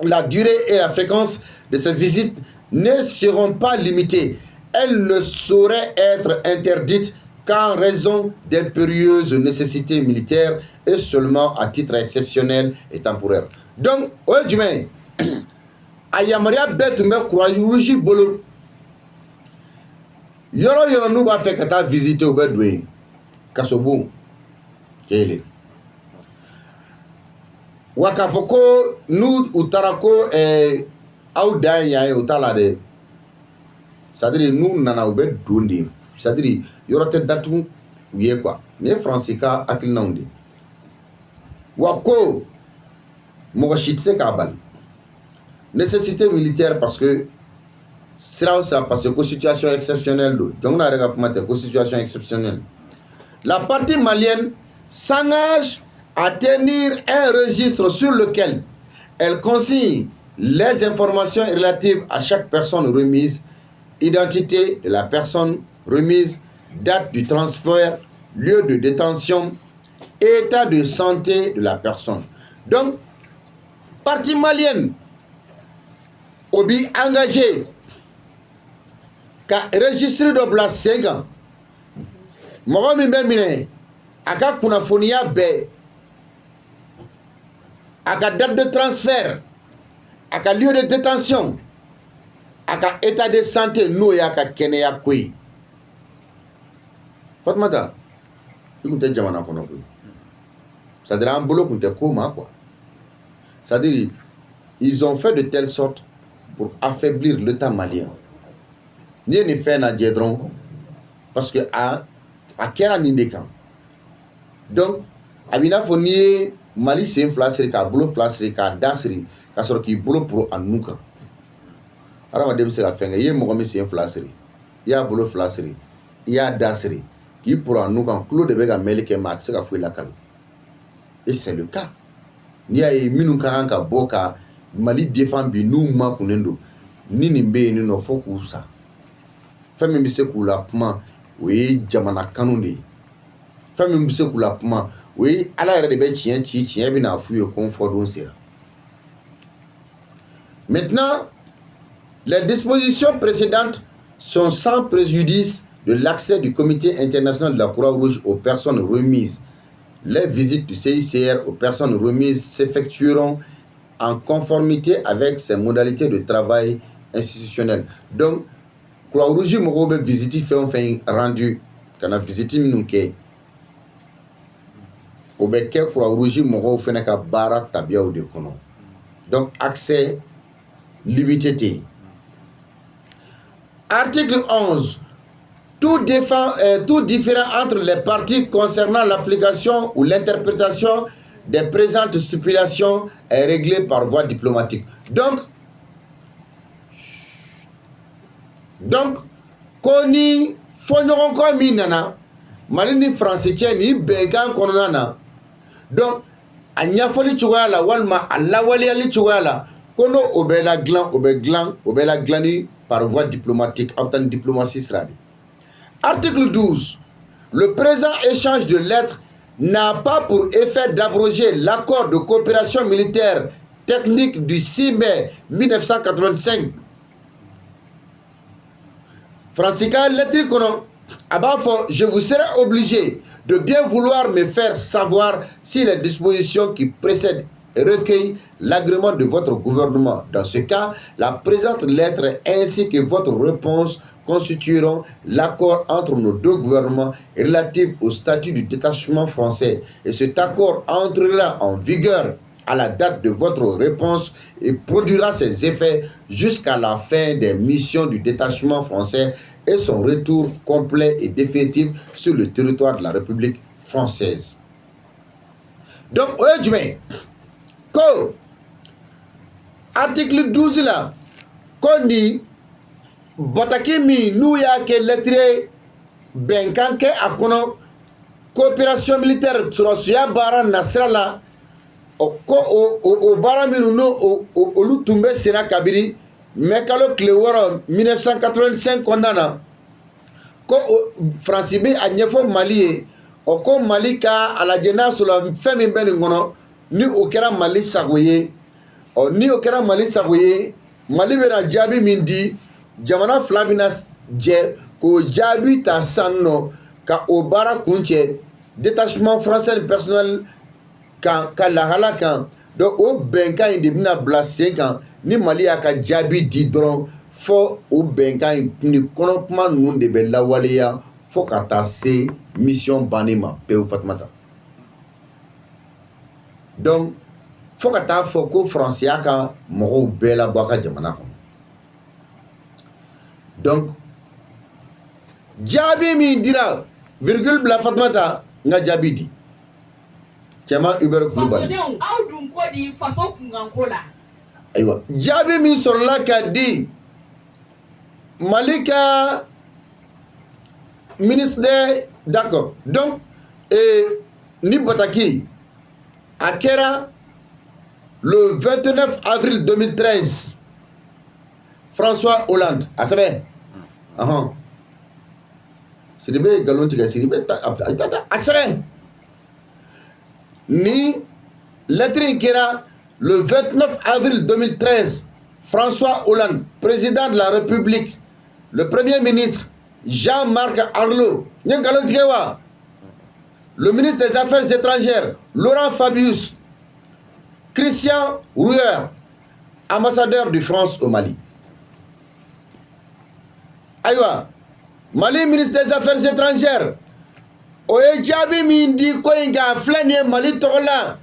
La durée et la fréquence de ces visites ne seront pas limitées. Elles ne sauraient être interdites qu'en raison d'impérieuses nécessités militaires et seulement à titre exceptionnel et temporaire. Donc, au jumɛn a yamaruya bɛɛ tun bɛ Croix-Rouge bolo. Yɔrɔ yɔrɔ n'u b'a fɛ ka taa visiter u bɛ don yen. Kaso bon kelen. Wa k'a fɔ ko n'u u taara ko aw dan ye yan ye o t'a la dɛ. C'est-à-dire n'u nana u bɛ don de, c'est-à-dire yɔrɔ tɛ datugu u ye quoi. Nin ye Faransi ka hakilinaw de. Wa ko mɔgɔ si tɛ se k'a bali. Nécessité militaire parce que sira o sira parce que ko situation exceptionnelle do. Jamana yɛrɛ ka kuma tɛ ko situation exceptionnelle. La partie malienne s'engage à tenir un registre sur lequel elle consigne les informations relatives à chaque personne remise, identité de la personne remise, date du transfert, lieu de détention, état de santé de la personne. Donc, partie malienne, obi engagé, ka registre de place 5 ans. Mɔgɔ min bɛ minɛ a ka kunnafoniya bɛɛ, a ka date de transfert, a ka lieu de détention, a ka état de santé n'o y'a ka kɛnɛya ko ye. Fatumata, i tun tɛ jamana kɔnɔ koyi. C'est-à-dire an bolo tun tɛ ko ma quoi. C'est-à-dire ils ont fait de telle sorte pour affaiblir l'État malien. N'i ye nin fɛn lajɛ dɔrɔn parce que a kɛra nin de kan. Donc a b'i n'a fɔ n'i ye Mali sen fila siri k'a bolo fila siri k'a da siri ka sɔrɔ k'i bolo poro a nu kan. Adamaden bɛ se ka fɛn kɛ, i ye mɔgɔ min sen fila siri, i y'a bolo fila siri, i y'a da siri k'i poro a nu kan, tulo de bɛ ka mɛli kɛ mais a tɛ se ka foyi lakali. Et c'est le cas. N'i y'a ye minnu ka kan ka bɔ ka Mali défend bi n'u makunnen don, ni nin bɛ yen nɔ fo k'u sa. Fɛn min bɛ se k'u la kuma o ye jamana kanu de ye. Fɛn min bɛ se k'u la kuma o ye Ala yɛrɛ de bɛ tiɲɛ ci, tiɲɛ bɛ n'a f'u ye ko n fɔ don sera. Maintenant, les dispositions précédentes sont sans préjudice de l'accès du Comité international de la Croix-Rouge aux personnes remises. Les visites du CICR aux personnes remises s'effectueront en conformité avec ses modalités de travail institutionnel. Donc, Croix-Rouge mɔgɔw bɛ visite fɛn o fɛn rendu ka na visite minnu kɛ o bɛ kɛ Croix-Rouge mɔgɔw fɛnɛ ka baara tabiyaw de kɔnɔ. Donc, accès limité tɛ yen. Article 11. Tout différend entre les parties concernant l'application ou l'interprétation des présentes stipulations est réglé par voie diplomatique. Donc, ko ni fɔɲɔgɔnkɔ min nana Mali ni Faransi cɛ ni bɛnkan kɔnɔna na, donc a ɲɛfɔli cogoya la walima a lawaleyali cogoya la ko n'o o bɛ ladilan par voie diplomatique, aw bɛ taa ni diplomatie sira de. Article 12. Le présent échange de lettres n'a pas pour effet d'abroger l'accord de coopération militaire technique du 6 mai 1985. Francisca lettre kono abafo, je vous serai obligé de bien vouloir me faire savoir si les dispositions qui précèdent recueillent l'agrément de votre gouvernement. Dans ce cas, la présente lettre ainsi que votre réponse constitueront l'accord entre nos deux gouvernements relatif au statut du détachement français. Et cet accord entrera en vigueur à la date de votre réponse et produira ses effets jusqu'à la fin des missions du détachement français et son retour complet et définitif sur le territoire de la République française. Donc, article 12 là, qu'on dit Bataki mi n'u y'a kɛ lettre bɛnkan kɛ a kɔnɔ coopération militaire sɔrɔsiya baara nasira la ko o baara minnu n'o olu tun bɛ senna kabini mai kalo tile 6 1985 kɔnɔna na ko Faransi bɛ a ɲɛfɔ Mali ye ko Mali ka a lajɛ n'a sɔrɔ fɛn min bɛ nin kɔnɔ ni o kɛra Mali sago ye ni o kɛra Mali sago ye Mali bɛna jaabi min di jamana fila bɛna jɛ k'o jaabi ta san nɔ ka o baara kun cɛ détachement français du personnel kan ka lahala kan donc o bɛnkan in de bɛna bila sen kan ni Mali y'a ka jaabi di dɔrɔn fɔ o bɛnkan in ni kɔnɔkuma ninnu de bɛ lawaleya fɔ ka taa se mission banni ma pewu Fatumata. Donc fɔ ka taa fɔ ko Faransi y'a ka mɔgɔw bɛɛ labɔ a ka jamana kɔnɔ. Donc jaabi min dira virgule bila Fatumata n ka jaabi di cɛman Hubert Kulubali. Fasodenw aw dun ko di faso kunkanko la. Ayiwa jaabi min sɔrɔla ka di Mali ka ministre d'accord donc ni Bataki a kɛra le 29 avril 2013 François Hollande a sɛbɛn Sidibé galon tigɛ Sidibé a sɛbɛn ni lettre kera le 29 avril 2013 François Hollande, président de la République, le premier ministre Jean-Marc Arlot, le ministre des Affaires étrangères Laurent Fabius, Christian Rouer, ambassadeur de France au Mali. Aïwa, Mali ministre des Affaires étrangères, Oye Djabi Mindi Koinga Flanie Mali Tola.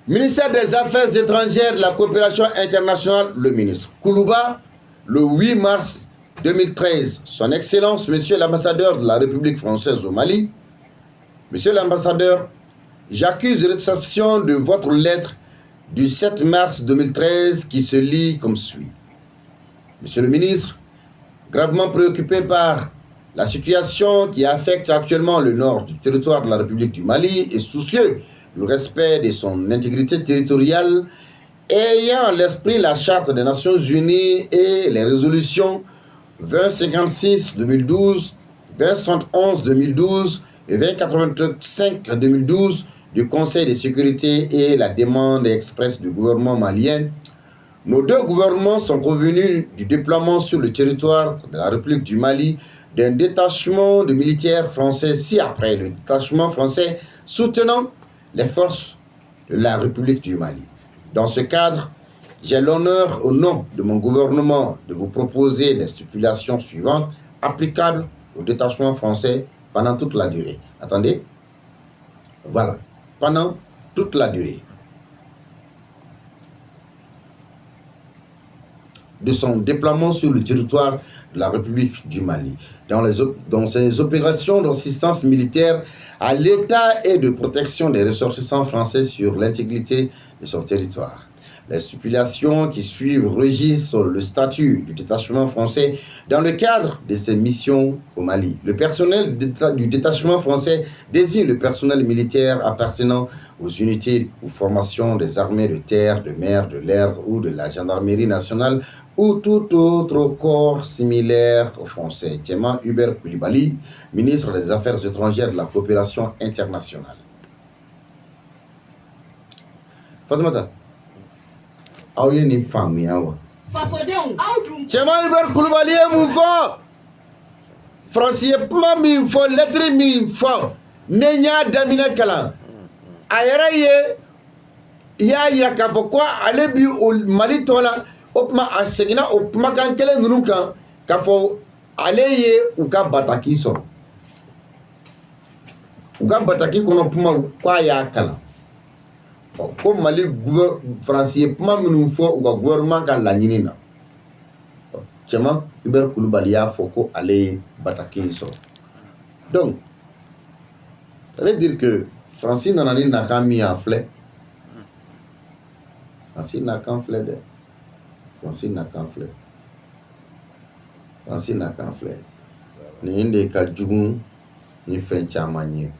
Ministère des Affaires étrangères, de la coopération internationale, le ministre Koulouba, le 8 mars 2013. Son Excellence, Monsieur l'ambassadeur de la République française au Mali, Monsieur l'ambassadeur, j'accuse de réception de votre lettre du 7 mars 2013 qui se lit comme suit. Monsieur le ministre, gravement préoccupé par la situation qui affecte actuellement le nord du territoire de la République du Mali et soucieux du respect de son intégrité territoriale, ayant à l'esprit la Charte des Nations Unies et les résolutions 2056-2012, 2071-2012 et 2085-2012 du Conseil de sécurité et la demande expresse du gouvernement malien, nos deux gouvernements sont convenus du déploiement sur le territoire de la République du Mali d'un détachement de militaires français ci-après le détachement français soutenant les forces de la République du Mali. Dans ce cadre, j'ai l'honneur au nom de mon gouvernement de vous proposer les stipulations suivantes applicables au détachement français pendant toute la durée. Attendez. Voilà. Pendant toute la durée de son déploiement sur le territoire de la République du Mali, dans ses opérations d'assistance militaire à l'État et de protection des ressortissants français sur l'intégrité de son territoire. Les stipulations qui suivent régissent le statut du détachement français dans le cadre de ses missions au Mali. Le personnel du détachement français désigne le personnel militaire appartenant aux unités ou formations des armées de terre, de mer, de l'air ou de la gendarmerie nationale ou tout autre corps similaire au français. Théma Hubert Koulibaly, ministre des Affaires étrangères de la coopération internationale. Fatoumata. Aouye ni femme wa. Théma Hubert Koulibaly est mon fort. Français pas mi fort, lettre mi fort. Nenya damina kala. Ayera ye ya yira ka fɔ ko ale bi o Mali tɔ la o kuma a seginna o kumakan kelen ninnu kan k'a fɔ ale ye u ka bataki sɔrɔ u ka bataki kɔnɔ kuma ko a y'a kalan ko Mali Faransi ye kuma minnu fɔ u ka gouvernement ka laɲini na cɛman Hubert Koulibaly y'a fɔ ko ale ye bataki in sɔrɔ donc ça veut dire que Francis nana ni nakan min a filɛ Francis nakan filɛ dɛ Francis nakan filɛ Francis nakan filɛ nin de ka jugu ni fɛn caman ye